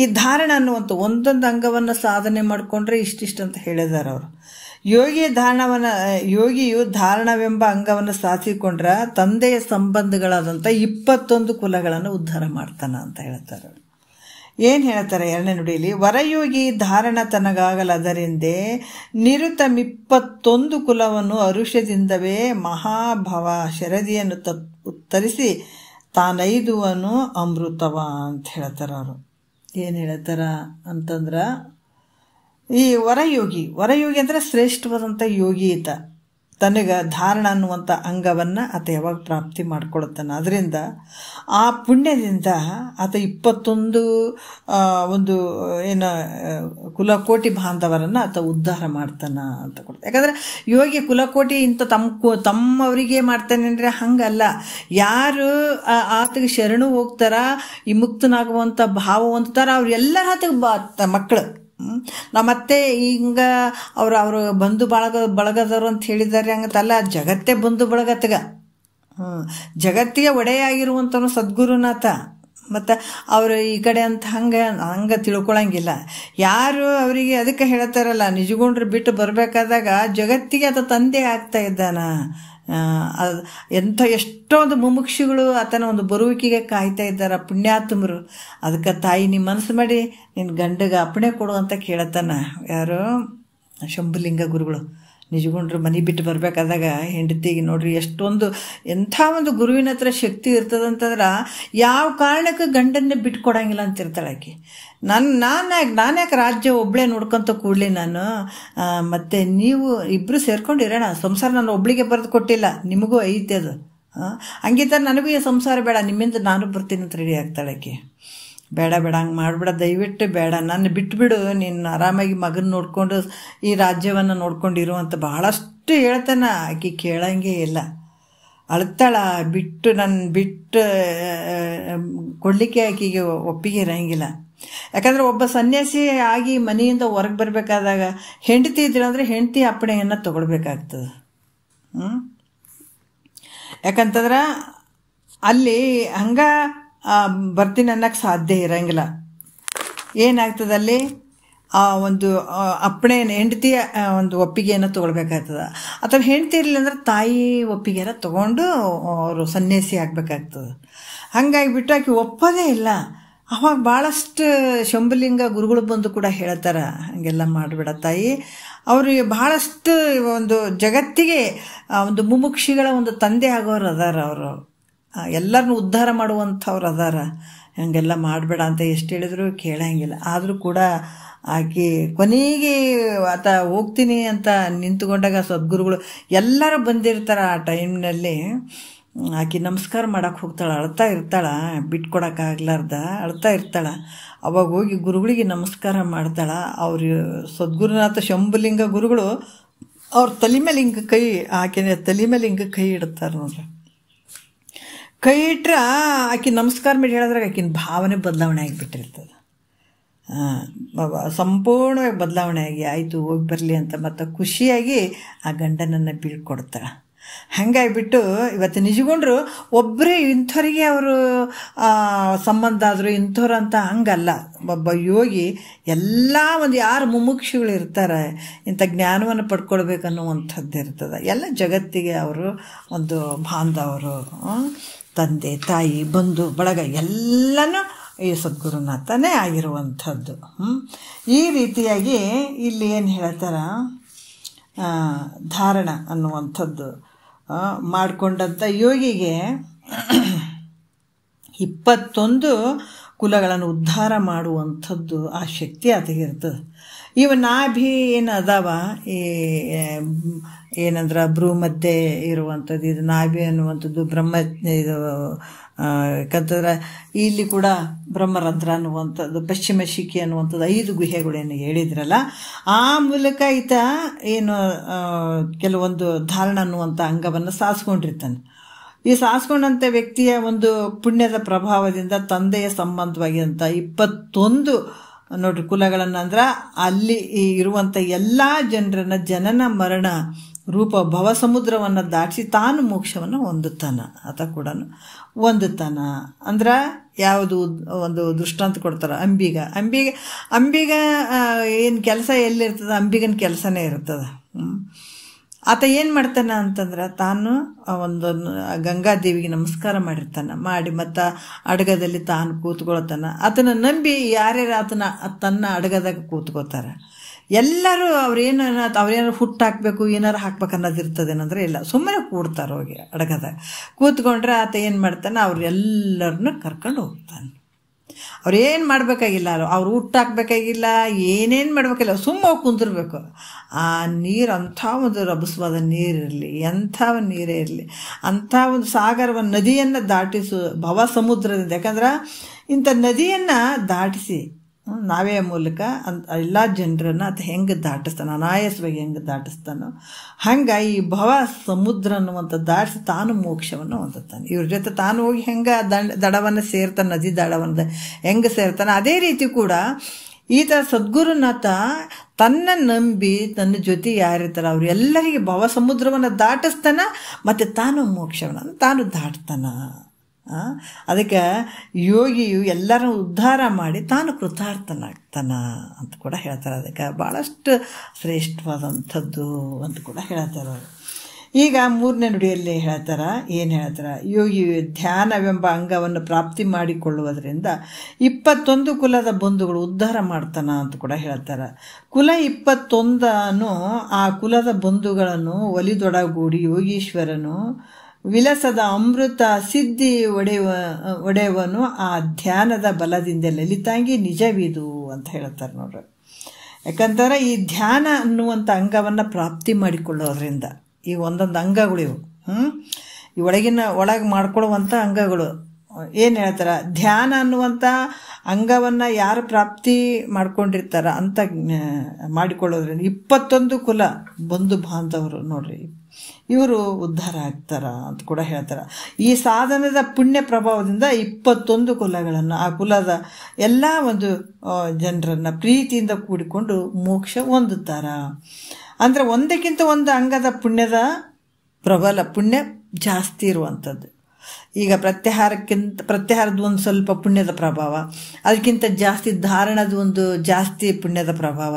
ಈ ಧಾರಣ ಅನ್ನುವಂಥ ಒಂದೊಂದು ಅಂಗವನ್ನು ಸಾಧನೆ ಮಾಡಿಕೊಂಡ್ರೆ ಇಷ್ಟಿಷ್ಟು ಅಂತ ಹೇಳಿದ್ದಾರೆ ಅವರು. ಯೋಗಿಯು ಧಾರಣವೆಂಬ ಅಂಗವನ್ನು ಸಾಧಿಸಿಕೊಂಡ್ರೆ ತಂದೆಯ ಸಂಬಂಧಗಳಾದಂಥ 21 ಕುಲಗಳನ್ನು ಉದ್ಧಾರ ಮಾಡ್ತಾನ ಅಂತ ಹೇಳ್ತಾರೆ. ಏನು ಹೇಳ್ತಾರೆ 2ನೇ ನುಡಿಯಲ್ಲಿ, ವರಯೋಗಿ ಧಾರಣ ತನಗಾಗಲದರಿಂದೇ ನಿರುತಂ 21 ಕುಲವನ್ನು ಅರುಷದಿಂದವೇ ಮಹಾಭವ ಶರದಿಯನ್ನು ಉತ್ತರಿಸಿ ತಾನೈದುವನು ಅಮೃತವ ಅಂತ ಹೇಳ್ತಾರೆ ಅವರು. ಏನು ಹೇಳ್ತಾರ ಅಂತಂದ್ರೆ, ಈ ವರಯೋಗಿ ಅಂದರೆ ಶ್ರೇಷ್ಠವಾದಂಥ ಯೋಗಿ ಈತ. ತನಗೆ ಧಾರಣ ಅನ್ನುವಂಥ ಅಂಗವನ್ನು ಆತ ಯಾವಾಗ ಪ್ರಾಪ್ತಿ ಮಾಡ್ಕೊಳ್ತಾನೆ, ಅದರಿಂದ ಆ ಪುಣ್ಯದಿಂದ ಆತ 21 ಒಂದು ಏನು ಕುಲಕೋಟಿ ಬಾಂಧವರನ್ನು ಆತ ಉದ್ಧಾರ ಮಾಡ್ತಾನ ಅಂತ ಕೊಡ್ತಾನೆ. ಯಾಕಂದರೆ ಯೋಗಿ ಕುಲಕೋಟಿ ಇಂಥ ತಮ್ಮವರಿಗೆ ಮಾಡ್ತಾನೆ ಅಂದರೆ ಹಂಗಲ್ಲ. ಯಾರು ಆತಗೆ ಶರಣು ಹೋಗ್ತಾರ, ಈ ಮುಕ್ತನಾಗುವಂಥ ಭಾವ ಹೊಂದ್ತಾರ, ಅವ್ರೆಲ್ಲರ ಆತಗೆ ಮಕ್ಕಳು. ನಾವು ಮತ್ತೆ ಹಿಂಗೆ ಅವರು ಬಂಧು ಬಳಗದವರು ಅಂತ ಹೇಳಿದ್ದಾರೆ ಹಂಗತ್ತಲ್ಲ, ಜಗತ್ತೇ ಬಂಧು ಬಳಗತ್ತಗ. ಜಗತ್ತಿಗೆ ಒಡೆಯಾಗಿರುವಂಥವನು ಸದ್ಗುರುನಾಥ. ಮತ್ತು ಅವರು ಈ ಕಡೆ ಅಂತ ಹಂಗೆ ತಿಳ್ಕೊಳಂಗಿಲ್ಲ. ಯಾರು ಅವರಿಗೆ ಅದಕ್ಕೆ ಹೇಳ್ತಾರಲ್ಲ, ನಿಜಗೊಂಡ್ರು ಬಿಟ್ಟು ಬರಬೇಕಾದಾಗ ಜಗತ್ತಿಗೆ ಆತ ತಂದೆ ಆಗ್ತಾ ಇದ್ದಾನ. ಎಷ್ಟೊಂದು ಮುಮುಕ್ಷುಗಳು ಆತನ ಒಂದು ಬರುವಿಕೆಗೆ ಕಾಯ್ತಾ ಇದ್ದಾರೆ, ಪುಣ್ಯಾತ್ಮರು. ಅದಕ್ಕೆ ತಾಯಿ ನಿಮ್ಮ ಮನಸ್ಸು ಮಾಡಿ ನಿನ್ನ ಗಂಡಗೆ ಅಪ್ಪಣೆ ಕೊಡು ಅಂತ ಕೇಳತ್ತಾನ. ಯಾರು? ಶಂಭುಲಿಂಗ ಗುರುಗಳು. ನಿಜಗೊಂಡ್ರು ಮನೆ ಬಿಟ್ಟು ಬರಬೇಕಾದಾಗ ಹೆಂಡತಿಗೆ ನೋಡ್ರಿ ಎಂಥ ಒಂದು ಗುರುವಿನ ಹತ್ರ ಶಕ್ತಿ ಇರ್ತದಂತಂದ್ರೆ ಯಾವ ಕಾರಣಕ್ಕೆ ಗಂಡನ್ನೇ ಬಿಟ್ಕೊಡಂಗಿಲ್ಲ ಅಂತ ಇರ್ತಾಳೆ ಆಕೆ. ನಾನ್ಯಾಕೆ ರಾಜ್ಯ ಒಬ್ಬಳೇ ನೋಡ್ಕೊತ ಕೂಡಲಿ ನಾನು, ಮತ್ತು ನೀವು ಇಬ್ಬರು ಸೇರ್ಕೊಂಡು ಇರೋಣ, ಸಂಸಾರ ನಾನು ಒಬ್ಳಿಗೆ ಬರೆದು ಕೊಟ್ಟಿಲ್ಲ, ನಿಮಗೂ ಐತೆ ಅದು. ಹಂಗಿತ ನನಗೂ ಈ ಸಂಸಾರ ಬೇಡ, ನಿಮ್ಮಿಂದ ನಾನು ಬರ್ತೀನಿ ಅಂತ ರೆಡಿ ಆಗ್ತಾಳೆ ಆಕೆ. ಬೇಡ ಹಂಗೆ ಮಾಡಬೇಡ, ದಯವಿಟ್ಟು ಬೇಡ, ನನ್ನ ಬಿಟ್ಬಿಡು, ನೀನು ಆರಾಮಾಗಿ ಮಗನ ನೋಡಿಕೊಂಡು ಈ ರಾಜ್ಯವನ್ನು ನೋಡ್ಕೊಂಡಿರುವಂತ ಬಹಳಷ್ಟು ಹೇಳ್ತಾನ. ಆಕೆ ಕೇಳಂಗೆ ಇಲ್ಲ, ಅಳ್ತಾಳ. ಬಿಟ್ಟು ಕೊಡಲಿಕ್ಕೆ ಆಕೆಗೆ ಒಪ್ಪಿಗೆ ಇರೋಂಗಿಲ್ಲ. ಯಾಕಂದರೆ ಒಬ್ಬ ಸನ್ಯಾಸಿ ಆಗಿ ಮನೆಯಿಂದ ಹೊರಗೆ ಬರಬೇಕಾದಾಗ ಹೆಂಡತಿ ಇದ್ದಿಲ್ಲ ಹೆಂಡತಿ ಅಪ್ಪಣೆಯನ್ನು ತಗೊಳ್ಬೇಕಾಗ್ತದೆ. ಯಾಕಂತಂದ್ರೆ ಅಲ್ಲಿ ಬರ್ತೀನಿ ಅನ್ನೋಕ್ಕೆ ಸಾಧ್ಯ ಇರೋಂಗಿಲ್ಲ. ಏನಾಗ್ತದಲ್ಲಿ ಆ ಒಂದು ಅಪ್ಪಣೆ ಹೆಂಡತಿಯ ಒಂದು ಒಪ್ಪಿಗೆಯನ್ನು ತೊಗೊಳ್ಬೇಕಾಗ್ತದೆ. ಅಥವಾ ಹೆಂಡತಿ ಇರಲಿಲ್ಲ ಅಂದ್ರೆ ತಾಯಿ ಒಪ್ಪಿಗೆಯನ್ನು ತೊಗೊಂಡು ಅವರು ಸನ್ಯಾಸಿ ಆಗಬೇಕಾಗ್ತದೆ. ಹಾಗಾಗಿಬಿಟ್ಟು ಆಕೆ ಒಪ್ಪೋದೇ ಇಲ್ಲ. ಅವಾಗ ಭಾಳಷ್ಟು ಶಂಭುಲಿಂಗ ಗುರುಗಳು ಬಂದು ಕೂಡ ಹೇಳ್ತಾರೆ, ಹಾಗೆಲ್ಲ ಮಾಡಬೇಡ ತಾಯಿ. ಅವ್ರಿಗೆ ಭಾಳಷ್ಟು ಒಂದು ಜಗತ್ತಿಗೆ ಒಂದು ಮುಮುಕ್ಷಿಗಳ ಒಂದು ತಂದೆ ಆಗೋರು ಅದಾರ. ಅವರು ಎಲ್ಲರನ್ನೂ ಉದ್ಧಾರ ಮಾಡುವಂಥವ್ರು ಅದಾರ. ಹಂಗೆಲ್ಲ ಮಾಡಬೇಡ ಅಂತ ಎಷ್ಟು ಹೇಳಿದ್ರು ಕೇಳಂಗಿಲ್ಲ. ಆದರೂ ಕೂಡ ಆಕೆ ಕೊನೆಗೆ ಆತ ಹೋಗ್ತೀನಿ ಅಂತ ನಿಂತ್ಕೊಂಡಾಗ ಸದ್ಗುರುಗಳು ಎಲ್ಲರೂ ಬಂದಿರ್ತಾರೆ. ಆ ಟೈಮ್ನಲ್ಲಿ ಆಕೆ ನಮಸ್ಕಾರ ಮಾಡಕ್ಕೆ ಹೋಗ್ತಾಳೆ, ಅಳ್ತಾ ಇರ್ತಾಳೆ, ಬಿಟ್ಕೊಡೋಕ್ಕಾಗ್ಲಾರ್ದ ಅಳ್ತಾ ಇರ್ತಾಳೆ. ಅವಾಗ ಹೋಗಿ ಗುರುಗಳಿಗೆ ನಮಸ್ಕಾರ ಮಾಡ್ತಾಳೆ. ಅವ್ರು ಸದ್ಗುರುನಾಥ ಶಂಭುಲಿಂಗ ಗುರುಗಳು ಅವ್ರ ತಲೆ ಮೇಲೆ ಹಿಂಗೆ ಕೈ ಆಕೆ ತಲೆ ಮೇಲೆ ಹಿಂಗೆ ಕೈ ಇಡ್ತಾರೆ ನೋಡ್ರಿ. ಕೈ ಇಟ್ರೆ ಆಕೆ ನಮಸ್ಕಾರ ಮಾಡಿ ಹೇಳಿದ್ರಾಗ ಆಕಿನ ಭಾವನೆ ಬದಲಾವಣೆ ಆಗಿಬಿಟ್ಟಿರ್ತದೆ. ಸಂಪೂರ್ಣವಾಗಿ ಬದಲಾವಣೆ ಆಗಿ ಆಯಿತು ಹೋಗಿ ಬರಲಿ ಅಂತ ಮತ್ತು ಖುಷಿಯಾಗಿ ಆ ಗಂಡನನ್ನು ಬೀಳ್ಕೊಡ್ತಾಳೆ. ಹಾಗಾಗಿಬಿಟ್ಟು ಇವತ್ತು ನಿಜಗೊಂಡ್ರು ಒಬ್ಬರೇ ಇಂಥವ್ರಿಗೆ ಅವರು ಸಂಬಂಧ ಆದರು ಇಂಥವ್ರು ಅಂತ ಹಂಗಲ್ಲ. ಒಬ್ಬ ಯೋಗಿ ಎಲ್ಲ ಒಂದು ಯಾರು ಮುಮುಕ್ಷುಗಳು ಇರ್ತಾರೆ ಇಂಥ ಜ್ಞಾನವನ್ನು ಪಡ್ಕೊಳ್ಬೇಕನ್ನುವಂಥದ್ದು ಇರ್ತದೆ. ಎಲ್ಲ ಜಗತ್ತಿಗೆ ಅವರು ಒಂದು ಬಾಂಧವರು, ತಂದೆ ತಾಯಿ ಬಂಧು ಬಳಗ ಎಲ್ಲನೂ ಈ ಸದ್ಗುರುನಾಥನೇ ಆಗಿರುವಂಥದ್ದು. ಈ ರೀತಿಯಾಗಿ ಇಲ್ಲಿ ಏನು ಹೇಳ್ತಾರ, ಧಾರಣ ಅನ್ನುವಂಥದ್ದು ಮಾಡಿಕೊಂಡಂಥ ಯೋಗಿಗೆ 21 ಕುಲಗಳನ್ನು ಉದ್ಧಾರ ಮಾಡುವಂಥದ್ದು ಆ ಶಕ್ತಿ ಆತಗಿರ್ತದೆ. ಇವ ನಾಭಿ ಏನು ಅದಾವ, ಈ ಏನಂದ್ರೆ ಭ್ರೂ ಮಧ್ಯೆ ಇರುವಂಥದ್ದು ಇದು ನಾಭಿ ಅನ್ನುವಂಥದ್ದು ಬ್ರಹ್ಮ. ಇದು ಯಾಕಂತಂದ್ರೆ ಇಲ್ಲಿ ಕೂಡ ಬ್ರಹ್ಮರಂಧ್ರ ಅನ್ನುವಂಥದ್ದು, ಪಶ್ಚಿಮ ಶಿಖಿ ಅನ್ನುವಂಥದ್ದು 5 ಗುಹೆಗಳೇನು ಹೇಳಿದ್ರಲ್ಲ, ಆ ಮೂಲಕ ಈತ ಏನು ಕೆಲವೊಂದು ಧಾರಣ ಅನ್ನುವಂಥ ಅಂಗವನ್ನು ಸಾಸ್ಕೊಂಡಿರ್ತಾನೆ. ಈ ಸಾಸ್ಕೊಂಡಂಥ ವ್ಯಕ್ತಿಯ ಒಂದು ಪುಣ್ಯದ ಪ್ರಭಾವದಿಂದ ತಂದೆಯ ಸಂಬಂಧವಾಗಿದ್ದಂಥ 21 ನೋಡ್ರಿ ಕುಲಗಳನ್ನು, ಅಂದ್ರೆ ಅಲ್ಲಿ ಇರುವಂಥ ಎಲ್ಲ ಜನರನ್ನು ಜನನ ಮರಣ ರೂಪ ಭವ ಸಮುದ್ರವನ್ನು ದಾಟಿಸಿ ತಾನು ಮೋಕ್ಷವನ್ನು ಹೊಂದುತ್ತಾನ. ಆತ ಕೂಡ ಹೊಂದುತ್ತಾನ. ಅಂದ್ರೆ ಯಾವುದು ಒಂದು ದೃಷ್ಟಾಂತ ಕೊಡ್ತಾರೆ, ಅಂಬಿಗ ಏನು ಕೆಲಸ ಎಲ್ಲಿರ್ತದೆ, ಅಂಬಿಗನ ಕೆಲಸನೇ ಇರ್ತದೆ. ಆತ ಏನು ಮಾಡ್ತಾನೆ ಅಂತಂದ್ರೆ ತಾನು ಒಂದು ಗಂಗಾದೇವಿಗೆ ನಮಸ್ಕಾರ ಮಾಡಿರ್ತಾನೆ, ಮಾಡಿ ಮತ್ತು ಅಡಗದಲ್ಲಿ ತಾನು ಕೂತ್ಕೊಳ್ತಾನೆ. ಆತನ ನಂಬಿ ಯಾರ್ಯಾರು ತನ್ನ ಅಡಗದಾಗ ಕೂತ್ಕೋತಾರೆ. ಎಲ್ಲರೂ ಅವ್ರೇನಾರು ಹುಟ್ಟು ಹಾಕಬೇಕು ಏನಾರು ಹಾಕ್ಬೇಕು ಅನ್ನೋದಿರ್ತದೇನಂದ್ರೆ ಇಲ್ಲ, ಸುಮ್ಮನೆ ಕೂಡ್ತಾರೆ ಹೋಗಿ ಅಡಗದಾಗ ಕೂತ್ಕೊಂಡ್ರೆ ಆತ ಏನು ಮಾಡ್ತಾನೆ, ಅವ್ರೆಲ್ಲರನ್ನೂ ಕರ್ಕೊಂಡು ಹೋಗ್ತಾನೆ. ಅವ್ರೇನು ಮಾಡಬೇಕಾಗಿಲ್ಲ, ಅವ್ರು ಹುಟ್ಟು ಹಾಕ್ಬೇಕಾಗಿಲ್ಲ, ಏನೇನು ಮಾಡಬೇಕಿಲ್ಲ, ಸುಮ್ಮ ಹೋಗಿ ಕುಂದಿರ್ಬೇಕು. ಆ ನೀರು ಅಂಥ ಒಂದು ರಭಸವಾದ ನೀರಿರಲಿ, ಎಂಥ ಒಂದು ನೀರೇ ಇರಲಿ, ಅಂಥ ಒಂದು ಸಾಗರವನ್ನು ನದಿಯನ್ನು ದಾಟಿಸು ಭವ ಸಮುದ್ರದಿಂದ. ಯಾಕಂದ್ರೆ ಇಂಥ ನದಿಯನ್ನು ದಾಟಿಸಿ ನಾವೇ ಮೂಲಕ ಎಲ್ಲ ಜನರನ್ನು ಅದು ಹೆಂಗೆ ದಾಟಿಸ್ತಾನೆ, ಅನಾಯಾಸವಾಗಿ ಹೆಂಗೆ ದಾಟಿಸ್ತಾನೋ ಹಂಗೆ ಈ ಭವ ಸಮುದ್ರ ಅನ್ನುವಂಥ ದಾಟಿಸಿ ತಾನು ಮೋಕ್ಷವನ್ನು ಹೊಂದುತ್ತಾನೆ. ಇವ್ರ ಜೊತೆ ತಾನು ಹೋಗಿ ಹೆಂಗೆ ದಡವನ್ನು ಸೇರ್ತಾನೆ, ನದಿ ದಡವನ್ನು ಹೆಂಗೆ ಸೇರ್ತಾನೆ, ಅದೇ ರೀತಿ ಕೂಡ ಈತ ಸದ್ಗುರುನಾಥ ತನ್ನ ನಂಬಿ ತನ್ನ ಜೊತೆ ಯಾರಿರ್ತಾರೆ ಅವ್ರು ಎಲ್ಲರಿಗೆ ಭವ ಸಮುದ್ರವನ್ನು ದಾಟಿಸ್ತಾನ ಮತ್ತು ತಾನು ಮೋಕ್ಷವನ್ನು ತಾನು ದಾಟ್ತಾನ. ಅದಕ್ಕೆ ಯೋಗಿಯು ಎಲ್ಲರೂ ಉದ್ಧಾರ ಮಾಡಿ ತಾನು ಕೃತಾರ್ಥನಾಗ್ತಾನ ಅಂತ ಕೂಡ ಹೇಳ್ತಾರೆ. ಅದಕ್ಕೆ ಭಾಳಷ್ಟು ಶ್ರೇಷ್ಠವಾದಂಥದ್ದು ಅಂತ ಕೂಡ ಹೇಳ್ತಾರೆ ಅವರು. ಈಗ 3ನೇ ನುಡಿಯಲ್ಲಿ ಹೇಳ್ತಾರೆ, ಏನು ಹೇಳ್ತಾರೆ, ಯೋಗಿಯು ಧ್ಯಾನವೆಂಬ ಅಂಗವನ್ನು ಪ್ರಾಪ್ತಿ ಮಾಡಿಕೊಳ್ಳುವುದರಿಂದ 21 ಕುಲದ ಬಂಧುಗಳು ಉದ್ಧಾರ ಮಾಡ್ತಾನ ಅಂತ ಕೂಡ ಹೇಳ್ತಾರೆ. ಕುಲ 21 ಆ ಕುಲದ ಬಂಧುಗಳನ್ನು ಒಲಿದೊಡಗೂಡಿ ಯೋಗೀಶ್ವರನು ವಿಲಸದ ಅಮೃತ ಸಿದ್ಧಿ ಒಡೆಯವನು ಆ ಧ್ಯಾನದ ಬಲದಿಂದ ಲಲಿತಾಂಗಿ ನಿಜವಿದು ಅಂತ ಹೇಳ್ತಾರೆ ನೋಡ್ರಿ. ಯಾಕಂತಾರೆ ಈ ಧ್ಯಾನ ಅನ್ನುವಂಥ ಅಂಗವನ್ನು ಪ್ರಾಪ್ತಿ ಮಾಡಿಕೊಳ್ಳೋದ್ರಿಂದ ಈ ಒಂದೊಂದು ಅಂಗಗಳು ಇವು ಈ ಒಳಗೆ ಮಾಡ್ಕೊಳ್ಳುವಂಥ ಅಂಗಗಳು ಏನು ಹೇಳ್ತಾರೆ, ಧ್ಯಾನ ಅನ್ನುವಂಥ ಅಂಗವನ್ನು ಯಾರು ಪ್ರಾಪ್ತಿ ಮಾಡ್ಕೊಂಡಿರ್ತಾರ ಅಂತ ಮಾಡಿಕೊಳ್ಳೋದ್ರಿಂದ 21 ಕುಲ ಬಂಧು ಬಾಂಧವರು ನೋಡ್ರಿ ಇವರು ಉದ್ಧಾರ ಆಗ್ತಾರ ಅಂತ ಕೂಡ ಹೇಳ್ತಾರೆ. ಈ ಸಾಧನದ ಪುಣ್ಯ ಪ್ರಭಾವದಿಂದ 21 ಕುಲಗಳನ್ನು ಆ ಕುಲದ ಎಲ್ಲ ಒಂದು ಜನರನ್ನು ಪ್ರೀತಿಯಿಂದ ಕೂಡಿಕೊಂಡು ಮೋಕ್ಷ ಹೊಂದುತ್ತಾರ. ಅಂದರೆ ಒಂದಕ್ಕಿಂತ ಒಂದು ಅಂಗದ ಪುಣ್ಯದ ಪುಣ್ಯ ಜಾಸ್ತಿ ಇರುವಂಥದ್ದು. ಈಗ ಪ್ರತ್ಯಾಹಾರದ ಒಂದು ಸ್ವಲ್ಪ ಪುಣ್ಯದ ಪ್ರಭಾವ, ಅದಕ್ಕಿಂತ ಜಾಸ್ತಿ ಧಾರಣದ ಒಂದು ಜಾಸ್ತಿ ಪುಣ್ಯದ ಪ್ರಭಾವ,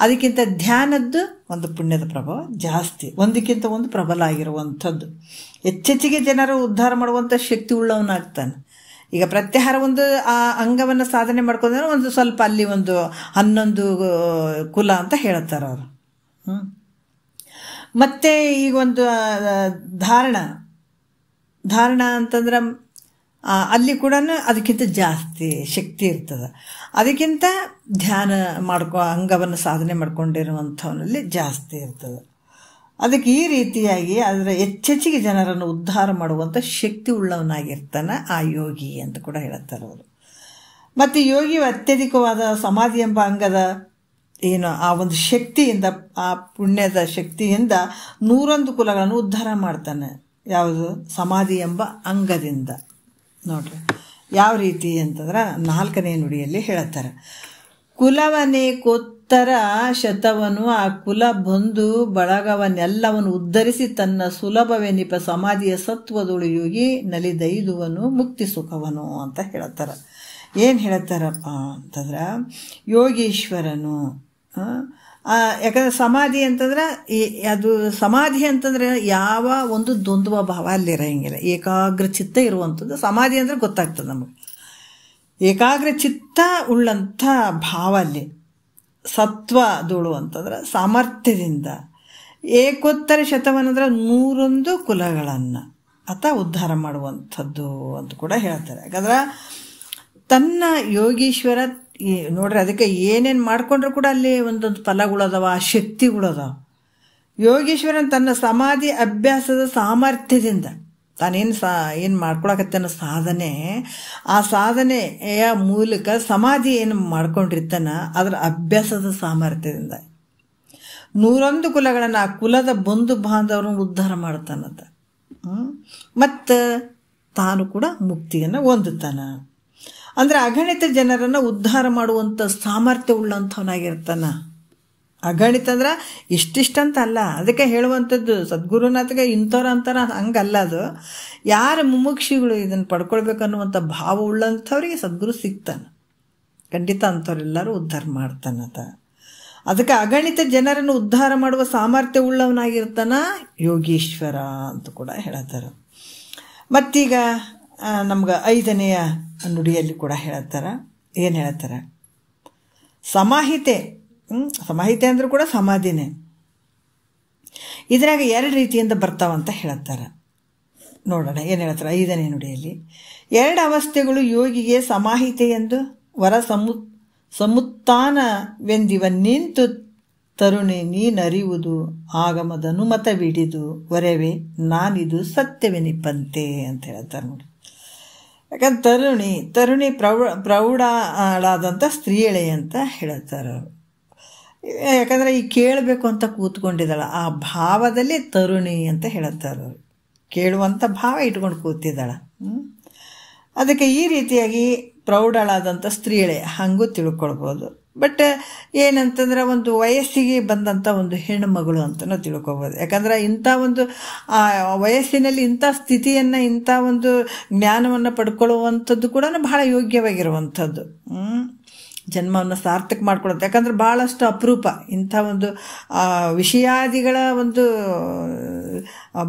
ಅದಕ್ಕಿಂತ ಧ್ಯಾನದ್ದು ಒಂದು ಪುಣ್ಯದ ಪ್ರಭಾವ ಜಾಸ್ತಿ, ಒಂದಕ್ಕಿಂತ ಒಂದು ಪ್ರಬಲ ಆಗಿರುವಂಥದ್ದು. ಹೆಚ್ಚೆಚ್ಚಿಗೆ ಜನರು ಉದ್ಧಾರ ಮಾಡುವಂಥ ಶಕ್ತಿ ಉಳ್ಳವನಾಗ್ತಾನೆ. ಈಗ ಪ್ರತ್ಯಾಹಾರ ಒಂದು ಆ ಅಂಗವನ್ನು ಸಾಧನೆ ಮಾಡ್ಕೊಂಡ್ರೆ ಒಂದು ಸ್ವಲ್ಪ ಅಲ್ಲಿ ಒಂದು 11 ಕುಲ ಅಂತ ಹೇಳ್ತಾರೆ ಅವರು. ಮತ್ತು ಈಗ ಒಂದು ಧಾರಣ ಅಂತಂದ್ರೆ ಅಲ್ಲಿ ಕೂಡ ಅದಕ್ಕಿಂತ ಜಾಸ್ತಿ ಶಕ್ತಿ ಇರ್ತದೆ. ಅದಕ್ಕಿಂತ ಧ್ಯಾನ ಅಂಗವನ್ನು ಸಾಧನೆ ಮಾಡ್ಕೊಂಡಿರುವಂಥವನಲ್ಲಿ ಜಾಸ್ತಿ ಇರ್ತದೆ. ಅದಕ್ಕೆ ಈ ರೀತಿಯಾಗಿ ಅದರ ಹೆಚ್ಚೆಚ್ಚಿಗೆ ಜನರನ್ನು ಉದ್ಧಾರ ಮಾಡುವಂಥ ಶಕ್ತಿ ಉಳ್ಳವನಾಗಿರ್ತಾನೆ ಆ ಯೋಗಿ ಅಂತ ಕೂಡ ಹೇಳ್ತಾರೆ ಅವರು. ಮತ್ತು ಯೋಗಿಯು ಅತ್ಯಧಿಕವಾದ ಸಮಾಧಿ ಎಂಬ ಅಂಗದ ಏನು ಆ ಒಂದು ಶಕ್ತಿಯಿಂದ, ಆ ಪುಣ್ಯದ ಶಕ್ತಿಯಿಂದ 101 ಕುಲಗಳನ್ನು ಉದ್ಧಾರ ಮಾಡ್ತಾನೆ. ಯಾವುದು? ಸಮಾಧಿ ಎಂಬ ಅಂಗದಿಂದ. ನೋಡ್ರಿ ಯಾವ ರೀತಿ ಅಂತಂದ್ರೆ 4ನೇ ನುಡಿಯಲ್ಲಿ ಹೇಳ್ತಾರೆ, ಕುಲವನೇಕೋತ್ತರ ಶತವನು ಆ ಕುಲ ಬಂಧು ಬಳಗವನ್ನೆಲ್ಲವನ್ನು ಉದ್ಧರಿಸಿ ತನ್ನ ಸುಲಭವೆನಿಪ ಸಮಾಧಿಯ ಸತ್ವದೊಳು ಯೋಗಿ ನಲಿದೈದುವನು ಮುಕ್ತಿ ಸುಖವನು ಅಂತ ಹೇಳ್ತಾರೆ. ಏನು ಹೇಳ್ತಾರಪ್ಪ ಅಂತಂದ್ರೆ, ಯೋಗೀಶ್ವರನು ಯಾಕಂದ್ರೆ ಸಮಾಧಿ ಅಂತಂದ್ರೆ ಅದು ಸಮಾಧಿ ಅಂತಂದ್ರೆ ಯಾವ ಒಂದು ದ್ವಂದ್ವ ಭಾವ ಅಲ್ಲಿರಂಗಿಲ್ಲ, ಏಕಾಗ್ರ ಚಿತ್ತ ಇರುವಂಥದ್ದು ಸಮಾಧಿ ಅಂದರೆ ಗೊತ್ತಾಗ್ತದೆ ನಮಗೆ. ಏಕಾಗ್ರ ಚಿತ್ತ ಉಳ್ಳಂಥ ಭಾವ ಅಲ್ಲಿ ಸತ್ವದೋಳು ಅಂತಂದ್ರೆ ಸಾಮರ್ಥ್ಯದಿಂದ. ಏಕೋತ್ತರ ಶತವನಂದ್ರೆ 101 ಕುಲಗಳನ್ನು ಆತ ಉದ್ಧಾರ ಮಾಡುವಂಥದ್ದು ಅಂತ ಕೂಡ ಹೇಳ್ತಾರೆ. ಯಾಕಂದ್ರೆ ತನ್ನ ಯೋಗೀಶ್ವರ ನೋಡ್ರಿ, ಅದಕ್ಕೆ ಏನೇನು ಮಾಡ್ಕೊಂಡ್ರು ಕೂಡ ಅಲ್ಲಿ ಒಂದೊಂದು ಫಲಗಳದಾವ, ಶಕ್ತಿಗಳದಾವ. ಯೋಗೀಶ್ವರನ್ ತನ್ನ ಸಮಾಧಿ ಅಭ್ಯಾಸದ ಸಾಮರ್ಥ್ಯದಿಂದ ತಾನೇನು ಮಾಡ್ಕೊಳಕತ್ತಾನ ಸಾಧನೆ, ಆ ಸಾಧನೆಯ ಮೂಲಕ ಸಮಾಧಿ ಏನು ಮಾಡ್ಕೊಂಡಿರ್ತಾನ ಅದರ ಅಭ್ಯಾಸದ ಸಾಮರ್ಥ್ಯದಿಂದ 101 ಕುಲಗಳನ್ನು, ಆ ಕುಲದ ಬಂಧು ಬಾಂಧವರನ್ನು ಉದ್ಧಾರ ಮಾಡ್ತಾನಂತ. ಮತ್ತು ತಾನು ಕೂಡ ಮುಕ್ತಿಯನ್ನು ಹೊಂದುತ್ತಾನ. ಅಂದರೆ ಅಗಣಿತ ಜನರನ್ನು ಉದ್ಧಾರ ಮಾಡುವಂಥ ಸಾಮರ್ಥ್ಯ ಉಳ್ಳಂಥವನಾಗಿರ್ತಾನ. ಅಗಣಿತ ಅಂದ್ರೆ ಇಷ್ಟಿಷ್ಟಂತ ಅಲ್ಲ, ಅದಕ್ಕೆ ಹೇಳುವಂಥದ್ದು ಸದ್ಗುರುನಾಥಗೆ ಇಂಥವ್ರು ಅಂತಾರ ಹಂಗಲ್ಲ. ಅದು ಯಾರ ಮುಮುಕ್ಷಿಗಳು ಇದನ್ನು ಪಡ್ಕೊಳ್ಬೇಕನ್ನುವಂಥ ಭಾವ ಉಳ್ಳಂಥವ್ರಿಗೆ ಸದ್ಗುರು ಸಿಗ್ತಾನೆ. ಖಂಡಿತ ಅಂಥವ್ರೆಲ್ಲರೂ ಉದ್ಧಾರ ಮಾಡ್ತಾನತ. ಅದಕ್ಕೆ ಅಗಣಿತ ಜನರನ್ನು ಉದ್ಧಾರ ಮಾಡುವ ಸಾಮರ್ಥ್ಯ ಉಳ್ಳವನಾಗಿರ್ತಾನ ಯೋಗೀಶ್ವರ ಅಂತ ಕೂಡ ಹೇಳ್ತಾರೆ. ಮತ್ತೀಗ ನಮ್ಗೆ 5ನೆಯ ನುಡಿಯಲ್ಲಿ ಕೂಡ ಹೇಳ್ತಾರೆ. ಏನು ಹೇಳ್ತಾರೆ? ಸಮಾಹಿತೆ. ಸಮಾಹಿತೆ ಅಂದರೂ ಕೂಡ ಸಮಾಧಿನೇ. ಇದ್ರಾಗ 2 ರೀತಿಯಿಂದ ಬರ್ತಾವಂತ ಹೇಳ್ತಾರೆ. ನೋಡೋಣ ಏನು ಹೇಳ್ತಾರೆ 5ನೇ ನುಡಿಯಲ್ಲಿ. 2 ಅವಸ್ಥೆಗಳು ಯೋಗಿಗೆ ಸಮಾಹಿತೆ ಎಂದು ವರ ಸಮುತ್ಥಾನವೆಂದಿವ ನಿಂತು ತರುಣಿ ನೀನರಿಯುವುದು ಆಗಮದ ಅನುಮತ ಬಿಡಿದು ವರೆವೆ ನಾನಿದು ಸತ್ಯವೆನಿಪಂತೆ ಅಂತ ಹೇಳ್ತಾರೆ ನೋಡಿ. ಯಾಕಂದ್ರೆ ತರುಣಿ ಪ್ರೌಢಳಾದಂಥ ಸ್ತ್ರೀಯಳೆ ಅಂತ ಹೇಳ್ತಾರೆ ಅವರು. ಯಾಕಂದರೆ ಈ ಕೇಳಬೇಕು ಅಂತ ಕೂತ್ಕೊಂಡಿದ್ದಾಳೆ, ಆ ಭಾವದಲ್ಲಿ ತರುಣಿ ಅಂತ ಹೇಳ್ತಾರೆ ಅವರು. ಕೇಳುವಂಥ ಭಾವ ಇಟ್ಕೊಂಡು ಕೂತಿದ್ದಾಳೆ. ಅದಕ್ಕೆ ಈ ರೀತಿಯಾಗಿ ಪ್ರೌಢಳಾದಂಥ ಸ್ತ್ರೀಯಳೆ ಹಾಗೂ ತಿಳ್ಕೊಳ್ಬೋದು. ಬಟ್ ಏನಂತಂದ್ರೆ ಒಂದು ವಯಸ್ಸಿಗೆ ಬಂದಂಥ ಒಂದು ಹೆಣ್ಣು ಮಗಳು ಅಂತಲೂ ತಿಳ್ಕೊಬೋದು. ಯಾಕಂದ್ರೆ ಇಂಥ ಒಂದು ವಯಸ್ಸಿನಲ್ಲಿ ಇಂಥ ಸ್ಥಿತಿಯನ್ನು, ಇಂಥ ಒಂದು ಜ್ಞಾನವನ್ನು ಪಡ್ಕೊಳ್ಳುವಂಥದ್ದು ಕೂಡ ಬಹಳ ಯೋಗ್ಯವಾಗಿರುವಂಥದ್ದು. ಜನ್ಮವನ್ನು ಸಾರ್ಥಕ ಮಾಡ್ಕೊಳ್ಳುತ್ತೆ. ಯಾಕಂದ್ರೆ ಭಾಳಷ್ಟು ಅಪರೂಪ ಇಂಥ ಒಂದು ವಿಷಯಾದಿಗಳ ಒಂದು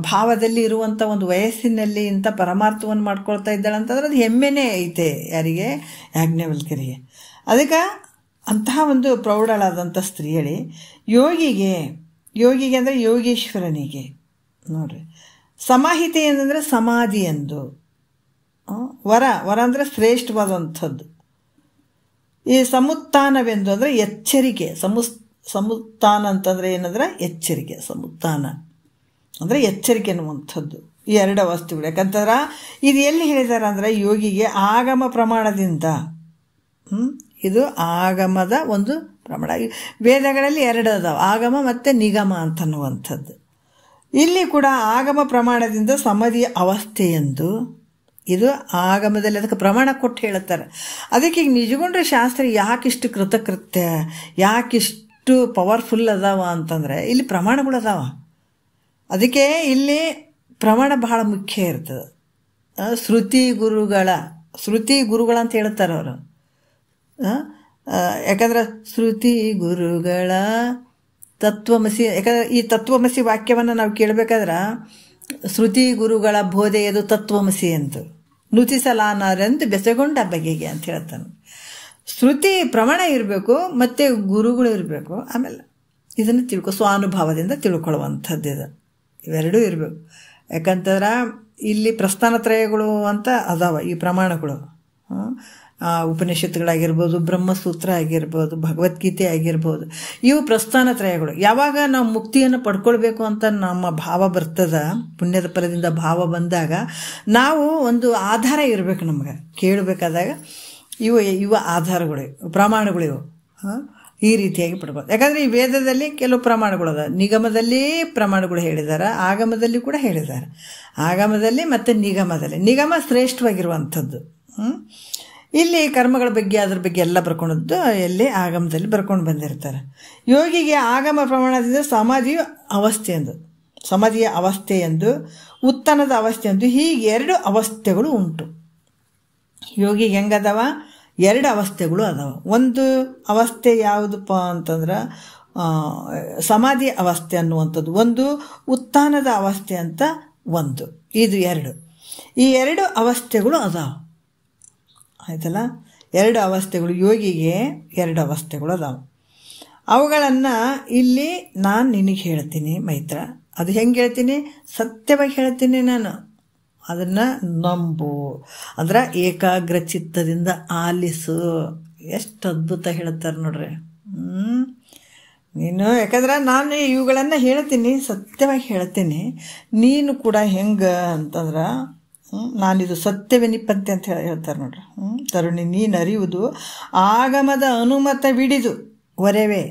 ಭಾವದಲ್ಲಿ ಇರುವಂಥ ಒಂದು ವಯಸ್ಸಿನಲ್ಲಿ ಇಂಥ ಪರಮಾರ್ಥವನ್ನು ಮಾಡ್ಕೊಳ್ತಾ ಇದ್ದಾಳೆ ಅಂತಂದ್ರೆ ಅದು ಹೆಮ್ಮೆನೇ ಐತೆ ಯಾರಿಗೆ? ಯಾಜ್ಞವಲ್ಕ್ಯರಿಗೆ. ಅದಕ್ಕೆ ಅಂತಹ ಒಂದು ಪ್ರೌಢಳಾದಂಥ ಸ್ತ್ರೀಯಳಿ ಯೋಗಿಗೆ ಅಂದರೆ ಯೋಗೀಶ್ವರನಿಗೆ ನೋಡ್ರಿ. ಸಮಾಹಿತೆ ಏನಂದರೆ ಸಮಾಧಿ ಎಂದು. ವರ ಅಂದರೆ ಶ್ರೇಷ್ಠವಾದಂಥದ್ದು. ಈ ಸಮುತ್ಥಾನವೆಂದು ಅಂದರೆ ಎಚ್ಚರಿಕೆ. ಸಮುತ್ಥಾನ ಅಂತಂದರೆ ಏನಂದ್ರೆ ಎಚ್ಚರಿಕೆ. ಸಮುತ್ಥಾನ ಅಂದರೆ ಎಚ್ಚರಿಕೆ ಅನ್ನುವಂಥದ್ದು. ಈ 2 ಅವಸ್ಥೆಗಳು. ಯಾಕಂತಂದ್ರೆ ಇದು ಎಲ್ಲಿ ಹೇಳಿದ್ದಾರೆ ಅಂದರೆ ಯೋಗಿಗೆ ಆಗಮ ಪ್ರಮಾಣದಿಂದ. ಇದು ಆಗಮದ ಒಂದು ಪ್ರಮಾಣ. ವೇದಗಳಲ್ಲಿ 2 ಅದಾವೆ, ಆಗಮ ಮತ್ತು ನಿಗಮ ಅಂತನ್ನುವಂಥದ್ದು. ಇಲ್ಲಿ ಕೂಡ ಆಗಮ ಪ್ರಮಾಣದಿಂದ ಸಮಾಧಿಯ ಅವಸ್ಥೆಯೆಂದು. ಇದು ಆಗಮದಲ್ಲಿ ಅದಕ್ಕೆ ಪ್ರಮಾಣ ಕೊಟ್ಟು ಹೇಳುತ್ತಾರೆ. ಅದಕ್ಕೆ ಈಗ ನಿಜಗೊಂಡ್ರೆ ಶಾಸ್ತ್ರ ಯಾಕಿಷ್ಟು ಕೃತಕೃತ್ಯ, ಯಾಕಿಷ್ಟು ಪವರ್ಫುಲ್ ಅದಾವ ಅಂತಂದರೆ ಇಲ್ಲಿ ಪ್ರಮಾಣಗಳು ಅದಾವ. ಅದಕ್ಕೆ ಇಲ್ಲಿ ಪ್ರಮಾಣ ಬಹಳ ಮುಖ್ಯ ಇರ್ತದೆ. ಶ್ರುತಿ ಗುರುಗಳಂತ ಹೇಳ್ತಾರೆ ಅವರು. ಯಾಕಂದ್ರೆ ಶ್ರುತಿ ಗುರುಗಳ ತತ್ವಮಸಿ. ಯಾಕಂದ್ರೆ ಈ ತತ್ವಮಸಿ ವಾಕ್ಯವನ್ನು ನಾವು ಕೇಳಬೇಕಾದ್ರೆ ಶ್ರುತಿ ಗುರುಗಳ ಬೋಧೆಯದು ತತ್ವಮಸಿ ಅಂತ ನುತಿಸಲಾನಾರೆಂದು ಬೆಸಗೊಂಡ ಬಗೆಗೆ ಅಂತ ಹೇಳ್ತಾನೆ. ಶ್ರುತಿ ಪ್ರಮಾಣ ಇರಬೇಕು, ಮತ್ತು ಗುರುಗಳು ಇರಬೇಕು. ಆಮೇಲೆ ಇದನ್ನು ಸ್ವಾನುಭಾವದಿಂದ ತಿಳ್ಕೊಳ್ಳುವಂಥದ್ದು ಇದು. ಇವೆರಡೂ ಇರಬೇಕು. ಯಾಕಂತಂದ್ರೆ ಇಲ್ಲಿ ಪ್ರಸ್ಥಾನತ್ರಯಗಳು ಅಂತ ಅದಾವ ಈ ಪ್ರಮಾಣಗಳು. ಉಪನಿಷತ್ತುಗಳಾಗಿರ್ಬೋದು, ಬ್ರಹ್ಮಸೂತ್ರ ಆಗಿರ್ಬೋದು, ಭಗವದ್ಗೀತೆ ಆಗಿರ್ಬೋದು, ಇವು ಪ್ರಸ್ಥಾನತ್ರಯಗಳು. ಯಾವಾಗ ನಾವು ಮುಕ್ತಿಯನ್ನು ಪಡ್ಕೊಳ್ಬೇಕು ಅಂತ ನಮ್ಮ ಭಾವ ಬರ್ತದ, ಪುಣ್ಯದ ಫಲದಿಂದ ಭಾವ ಬಂದಾಗ ನಾವು ಒಂದು ಆಧಾರ ಇರಬೇಕು ನಮ್ಗೆ ಕೇಳಬೇಕಾದಾಗ. ಇವು ಆಧಾರಗಳು, ಪ್ರಮಾಣಗಳು ಇವು. ಈ ರೀತಿಯಾಗಿ ಪಡ್ಬೋದು. ಯಾಕಂದರೆ ಈ ವೇದದಲ್ಲಿ ಕೆಲವು ಪ್ರಮಾಣಗಳು ಅದ. ನಿಗಮದಲ್ಲಿ ಪ್ರಮಾಣಗಳು ಹೇಳಿದ್ದಾರೆ, ಆಗಮದಲ್ಲಿ ಕೂಡ ಹೇಳಿದ್ದಾರೆ. ಆಗಮದಲ್ಲಿ ಮತ್ತು ನಿಗಮದಲ್ಲಿ. ನಿಗಮ ಶ್ರೇಷ್ಠವಾಗಿರುವಂಥದ್ದು. ಇಲ್ಲಿ ಕರ್ಮಗಳ ಬಗ್ಗೆ ಅದ್ರ ಬಗ್ಗೆ ಎಲ್ಲ ಬರ್ಕೊಂಡದ್ದು ಎಲ್ಲಿ ಆಗಮದಲ್ಲಿ ಬರ್ಕೊಂಡು ಬಂದಿರ್ತಾರೆ. ಯೋಗಿಗೆ ಆಗಮ ಪ್ರಮಾಣದಿಂದ ಸಮಾಧಿಯ ಅವಸ್ಥೆಯೆಂದು ಉತ್ತನದ ಅವಸ್ಥೆಯೆಂದು ಹೀಗೆ 2 ಅವಸ್ಥೆಗಳು ಉಂಟು. ಯೋಗಿಗೆ ಹೆಂಗದವ? 2 ಅವಸ್ಥೆಗಳು ಅದಾವ. ಒಂದು ಅವಸ್ಥೆ ಯಾವುದಪ್ಪ ಅಂತಂದ್ರೆ ಸಮಾಧಿ ಅವಸ್ಥೆ ಅನ್ನುವಂಥದ್ದು, ಒಂದು ಉತ್ಥಾನದ ಅವಸ್ಥೆ ಅಂತ ಒಂದು. ಇದು 2. ಈ 2 ಅವಸ್ಥೆಗಳು ಅದಾವ. ಆಯ್ತಲ್ಲ, 2 ಅವಸ್ಥೆಗಳು. ಯೋಗಿಗೆ 2 ಅವಸ್ಥೆಗಳು ಅದಾವೆ. ಅವುಗಳನ್ನು ಇಲ್ಲಿ ನಾನು ನಿನಗೆ ಹೇಳ್ತೀನಿ ಮೈತ್ರ. ಅದು ಹೆಂಗೆ ಹೇಳ್ತೀನಿ? ಸತ್ಯವಾಗಿ ಹೇಳ್ತೀನಿ ನಾನು. ಅದನ್ನು ನಂಬು, ಅಂದ್ರೆ ಏಕಾಗ್ರ ಚಿತ್ತದಿಂದ ಆಲಿಸು. ಎಷ್ಟು ಅದ್ಭುತ ಹೇಳ್ತಾರೆ ನೋಡ್ರಿ. ನೀನು ಯಾಕಂದ್ರೆ ನಾನು ಇವುಗಳನ್ನು ಹೇಳ್ತೀನಿ, ಸತ್ಯವಾಗಿ ಹೇಳ್ತೀನಿ. ನೀನು ಕೂಡ ಹೆಂಗೆ ಅಂತಂದ್ರೆ ನಾನಿದು ಸತ್ಯವೆನಿಪಂತೆ ಅಂತ ಹೇಳ್ತಾರೆ ನೋಡ್ರಿ. ತರುಣಿ, ನೀನು ಅರಿಯುವುದು ಆಗಮದ ಅನುಮತವಿಡಿದು ವರೆವೇ.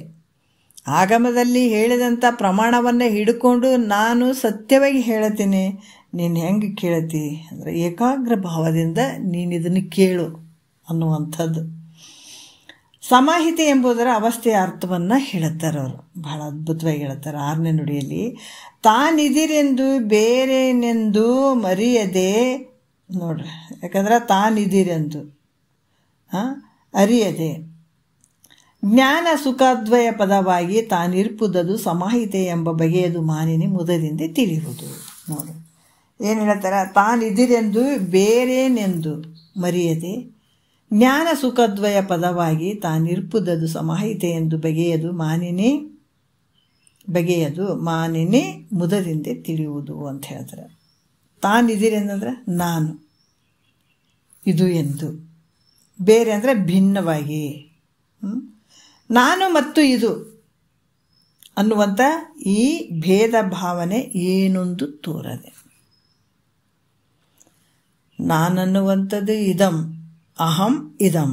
ಆಗಮದಲ್ಲಿ ಹೇಳಿದಂಥ ಪ್ರಮಾಣವನ್ನು ಹಿಡ್ಕೊಂಡು ನಾನು ಸತ್ಯವಾಗಿ ಹೇಳ್ತೀನಿ. ನೀನು ಹೆಂಗೆ ಕೇಳ್ತಿ ಅಂದರೆ ಏಕಾಗ್ರ ಭಾವದಿಂದ ನೀನು ಇದನ್ನು ಕೇಳು ಅನ್ನುವಂಥದ್ದು. ಸಮಾಹಿತೆ ಎಂಬುದರ ಅವಸ್ಥೆಯ ಅರ್ಥವನ್ನು ಹೇಳುತ್ತಾರೆ ಅವರು. ಬಹಳ ಅದ್ಭುತವಾಗಿ ಹೇಳ್ತಾರೆ 6ನೇ ನುಡಿಯಲ್ಲಿ. ತಾನಿದಿರೆಂದು ಬೇರೇನೆಂದು ಮರೆಯದೆ ನೋಡ್ರಿ. ಯಾಕಂದ್ರೆ ತಾನಿದಿರೆಂದು ಅರಿಯದೆ ಜ್ಞಾನ ಸುಖಾದ್ವಯ ಪದವಾಗಿ ತಾನಿರ್ಪುದದು ಸಮಾಹಿತೆ ಎಂಬ ಬಗೆಯದು ಮಾನಿನಿ ಮುದದಿಂದ ತಿಳಿಯುವುದು. ನೋಡಿ ಏನು ಹೇಳ್ತಾರೆ? ತಾನಿದಿರೆಂದು ಬೇರೇನೆಂದು ಮರೆಯದೆ ಜ್ಞಾನ ಸುಖದ್ವಯ ಪದವಾಗಿ ತಾನಿರ್ಪುದದು ಸಮಾಹಿತೆ ಎಂದು ಬಗೆಯದು ಮಾನಿನಿ ಮುದದಿಂದ ತಿಳಿಯುವುದು ಅಂತ ಹೇಳ್ತಾರೆ. ತಾನಿದಿರಿ ಅಂತಂದ್ರೆ ನಾನು, ಇದು ಎಂದು, ಬೇರೆ ಅಂದರೆ ಭಿನ್ನವಾಗಿ, ನಾನು ಮತ್ತು ಇದು ಅನ್ನುವಂಥ ಈ ಭೇದ ಭಾವನೆ ಏನೊಂದು ತೋರದೆ. ನಾನನ್ನುವಂಥದ್ದು ಇದಂ, ಅಹಂ ಇದಂ,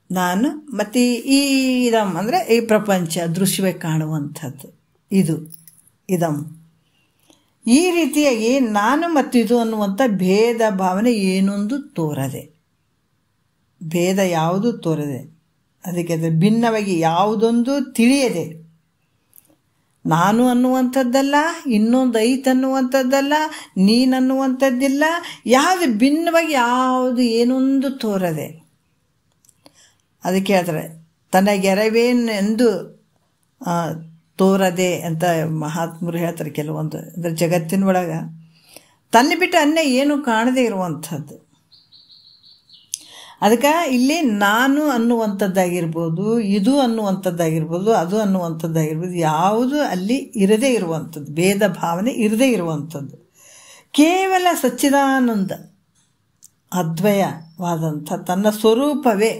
ನಾನು ಮತ್ತು ಈ ಇದಂ ಅಂದರೆ ಈ ಪ್ರಪಂಚ ದೃಶ್ಯವೇ ಕಾಣುವಂಥದ್ದು ಇದು ಇದಂ. ಈ ರೀತಿಯಾಗಿ ನಾನು ಮತ್ತು ಇದು ಅನ್ನುವಂಥ ಭೇದ ಭಾವನೆ ಏನೊಂದು ತೋರದೆ, ಭೇದ ಯಾವುದು ತೋರದೆ, ಅದಕ್ಕೆ ಅದು ಭಿನ್ನವಾಗಿ ಯಾವುದೊಂದು ತಿಳಿಯದೆ, ನಾನು ಅನ್ನುವಂಥದ್ದಲ್ಲ, ಇನ್ನೊಂದು ಐತೆ ಅನ್ನುವಂಥದ್ದಲ್ಲ, ನೀನನ್ನುವಂಥದ್ದಿಲ್ಲ, ಯಾವುದು ಭಿನ್ನವಾಗಿ ಯಾವುದು ಏನೊಂದು ತೋರದೆ. ಅದಕ್ಕೆ ಹೇಳ್ತಾರೆ ತನಗೆರವೇನೆಂದು ತೋರದೆ ಅಂತ ಮಹಾತ್ಮರು ಹೇಳ್ತಾರೆ ಕೆಲವೊಂದು. ಅಂದರೆ ಜಗತ್ತಿನೊಳಗೆ ತನ್ನ ಬಿಟ್ಟು ಅನ್ಯ ಏನು ಕಾಣದೇ ಇರುವಂಥದ್ದು. ಅದಕ್ಕೆ ಇಲ್ಲಿ ನಾನು ಅನ್ನುವಂಥದ್ದಾಗಿರ್ಬೋದು, ಇದು ಅನ್ನುವಂಥದ್ದಾಗಿರ್ಬೋದು, ಅದು ಅನ್ನುವಂಥದ್ದಾಗಿರ್ಬೋದು, ಯಾವುದು ಅಲ್ಲಿ ಇರದೇ ಇರುವಂಥದ್ದು, ಭೇದ ಭಾವನೆ ಇರದೇ ಇರುವಂಥದ್ದು. ಕೇವಲ ಸಚ್ಚಿದಾನಂದ ಅದ್ವಯವಾದಂಥ ತನ್ನ ಸ್ವರೂಪವೇ,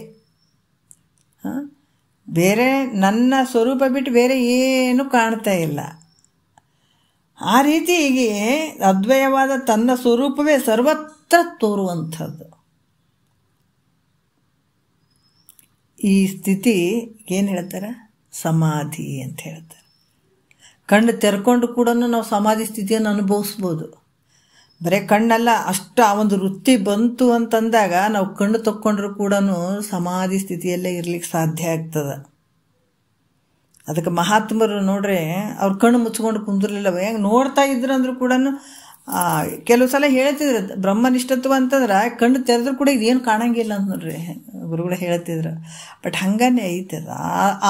ಬೇರೆ ನನ್ನ ಸ್ವರೂಪ ಬಿಟ್ಟು ಬೇರೆ ಏನು ಕಾಣ್ತಾ ಇಲ್ಲ. ಆ ರೀತಿಯಾಗಿ ಅದ್ವಯವಾದ ತನ್ನ ಸ್ವರೂಪವೇ ಸರ್ವತ್ರ ತೋರುವಂಥದ್ದು. ಈ ಸ್ಥಿತಿ ಏನು ಹೇಳ್ತಾರೆ? ಸಮಾಧಿ ಅಂತ ಹೇಳ್ತಾರೆ. ಕಣ್ಣು ತೆರ್ಕೊಂಡು ಕೂಡ ನಾವು ಸಮಾಧಿ ಸ್ಥಿತಿಯನ್ನು ಅನುಭವಿಸ್ಬೋದು. ಬರೀ ಕಣ್ಣೆಲ್ಲ ಅಷ್ಟು ಆ ಒಂದು ವೃತ್ತಿ ಬಂತು ಅಂತಂದಾಗ ನಾವು ಕಣ್ಣು ತಕ್ಕೊಂಡ್ರೂ ಕೂಡ ಸಮಾಧಿ ಸ್ಥಿತಿಯಲ್ಲೇ ಇರ್ಲಿಕ್ಕೆ ಸಾಧ್ಯ ಆಗ್ತದೆ. ಅದಕ್ಕೆ ಮಹಾತ್ಮರು ನೋಡ್ರೆ ಅವ್ರು ಕಣ್ಣು ಮುಚ್ಕೊಂಡು ಕುಂದಿರ್ಲಿಲ್ಲ, ಹೆಂಗೆ ನೋಡ್ತಾ ಇದ್ರು ಅಂದ್ರೂ ಕೂಡ ಕೆಲವು ಸಲ ಹೇಳ್ತಿದ್ರು ಬ್ರಹ್ಮನಿಷ್ಠತ್ವ ಅಂತಂದ್ರೆ ಕಣ್ಣು ತೆರೆದ್ರು ಕೂಡ ಇದೇನು ಕಾಣಂಗಿಲ್ಲ ಅಂತ ನೋಡ್ರಿ ಗುರುಗಳು ಹೇಳ್ತಿದ್ರು. ಬಟ್ ಹಂಗಾನೆ ಐತದ.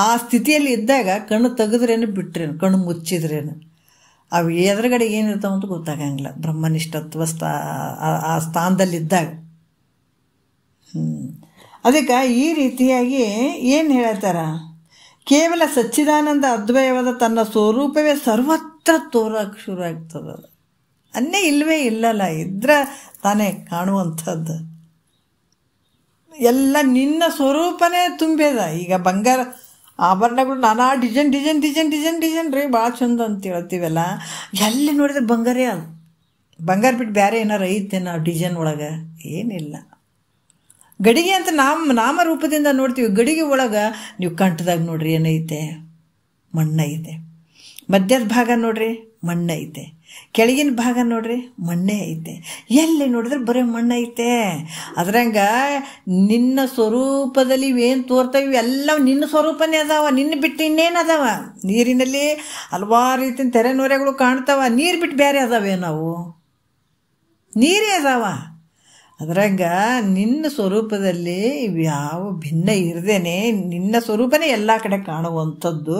ಆ ಸ್ಥಿತಿಯಲ್ಲಿ ಇದ್ದಾಗ ಕಣ್ಣು ತೆಗೆದ್ರೇನು ಬಿಟ್ರೇನು, ಕಣ್ಣು ಮುಚ್ಚಿದ್ರೇನು, ಅವು ಎದುರುಗಡೆ ಏನಿರ್ತಾವ ಅಂತ ಗೊತ್ತಾಗಂಗಿಲ್ಲ ಬ್ರಹ್ಮನಿಷ್ಠತ್ವ ಆ ಸ್ಥಾನದಲ್ಲಿದ್ದಾಗ. ಅದಕ್ಕೆ ಈ ರೀತಿಯಾಗಿ ಏನು ಹೇಳ್ತಾರ? ಕೇವಲ ಸಚ್ಚಿದಾನಂದ ಅದ್ವಯವಾದ ತನ್ನ ಸ್ವರೂಪವೇ ಸರ್ವತ್ರ ತೋರಕ್ಕೆ ಶುರು ಆಗ್ತದೆ. ಅನ್ನೇ ಇಲ್ಲವೇ ಇಲ್ಲಲ್ಲ, ಇದ್ರೆ ತಾನೇ ಕಾಣುವಂಥದ್ದು. ಎಲ್ಲ ನಿನ್ನ ಸ್ವರೂಪನೇ ತುಂಬ್ಯದ. ಈಗ ಬಂಗಾರ ಆಭರಣಗಳು ನಾನಾ ಡಿಸೈನ್ ರೀ, ಭಾಳ ಚಂದ ಅಂತ ಹೇಳ್ತೀವಲ್ಲ, ಎಲ್ಲಿ ನೋಡಿದ್ರೆ ಬಂಗಾರೇ ಅದು. ಬಂಗಾರ ಬಿಟ್ಟು ಬೇರೆ ಏನಾರು ಐತೆ ನಾವು ಡಿಸೈನ್ ಒಳಗೆ? ಏನಿಲ್ಲ. ಗಡಿಗೆ ಅಂತ ನಾಮರೂಪದಿಂದ ನೋಡ್ತೀವಿ. ಗಡಿಗೆ ಒಳಗೆ ನೀವು ಕಂಠದಾಗ ನೋಡ್ರಿ ಏನೈತೆ, ಮಣ್ಣೈತೆ. ಮಧ್ಯದ ಭಾಗ ನೋಡ್ರಿ ಮಣ್ಣೈತೆ, ಕೆಳಗಿನ ಭಾಗ ನೋಡ್ರಿ ಮಣ್ಣೇ ಐತೆ. ಎಲ್ಲಿ ನೋಡಿದ್ರೆ ಬರೀ ಮಣ್ಣೈತೆ. ಅದ್ರಂಗೆ ನಿನ್ನ ಸ್ವರೂಪದಲ್ಲಿ ಇವೇನು ತೋರ್ತಾವೆ ಎಲ್ಲವೂ ನಿನ್ನ ಸ್ವರೂಪನೇ ಅದಾವ, ನಿನ್ನ ಬಿಟ್ಟು ಇನ್ನೇನು ಅದಾವ? ನೀರಿನಲ್ಲಿ ಹಲವಾರು ರೀತಿಯ ತೆರೆ ನೊರೆಗಳು ಕಾಣ್ತಾವ, ನೀರು ಬಿಟ್ಟು ಬೇರೆ ಅದಾವೆ? ನಾವು ನೀರೇ ಅದಾವ. ಅದ್ರಾಗ ನಿನ್ನ ಸ್ವರೂಪದಲ್ಲಿ ಯಾವ ಭಿನ್ನ ಇರದೇನೆ ನಿನ್ನ ಸ್ವರೂಪನೇ ಎಲ್ಲ ಕಡೆ ಕಾಣುವಂಥದ್ದು.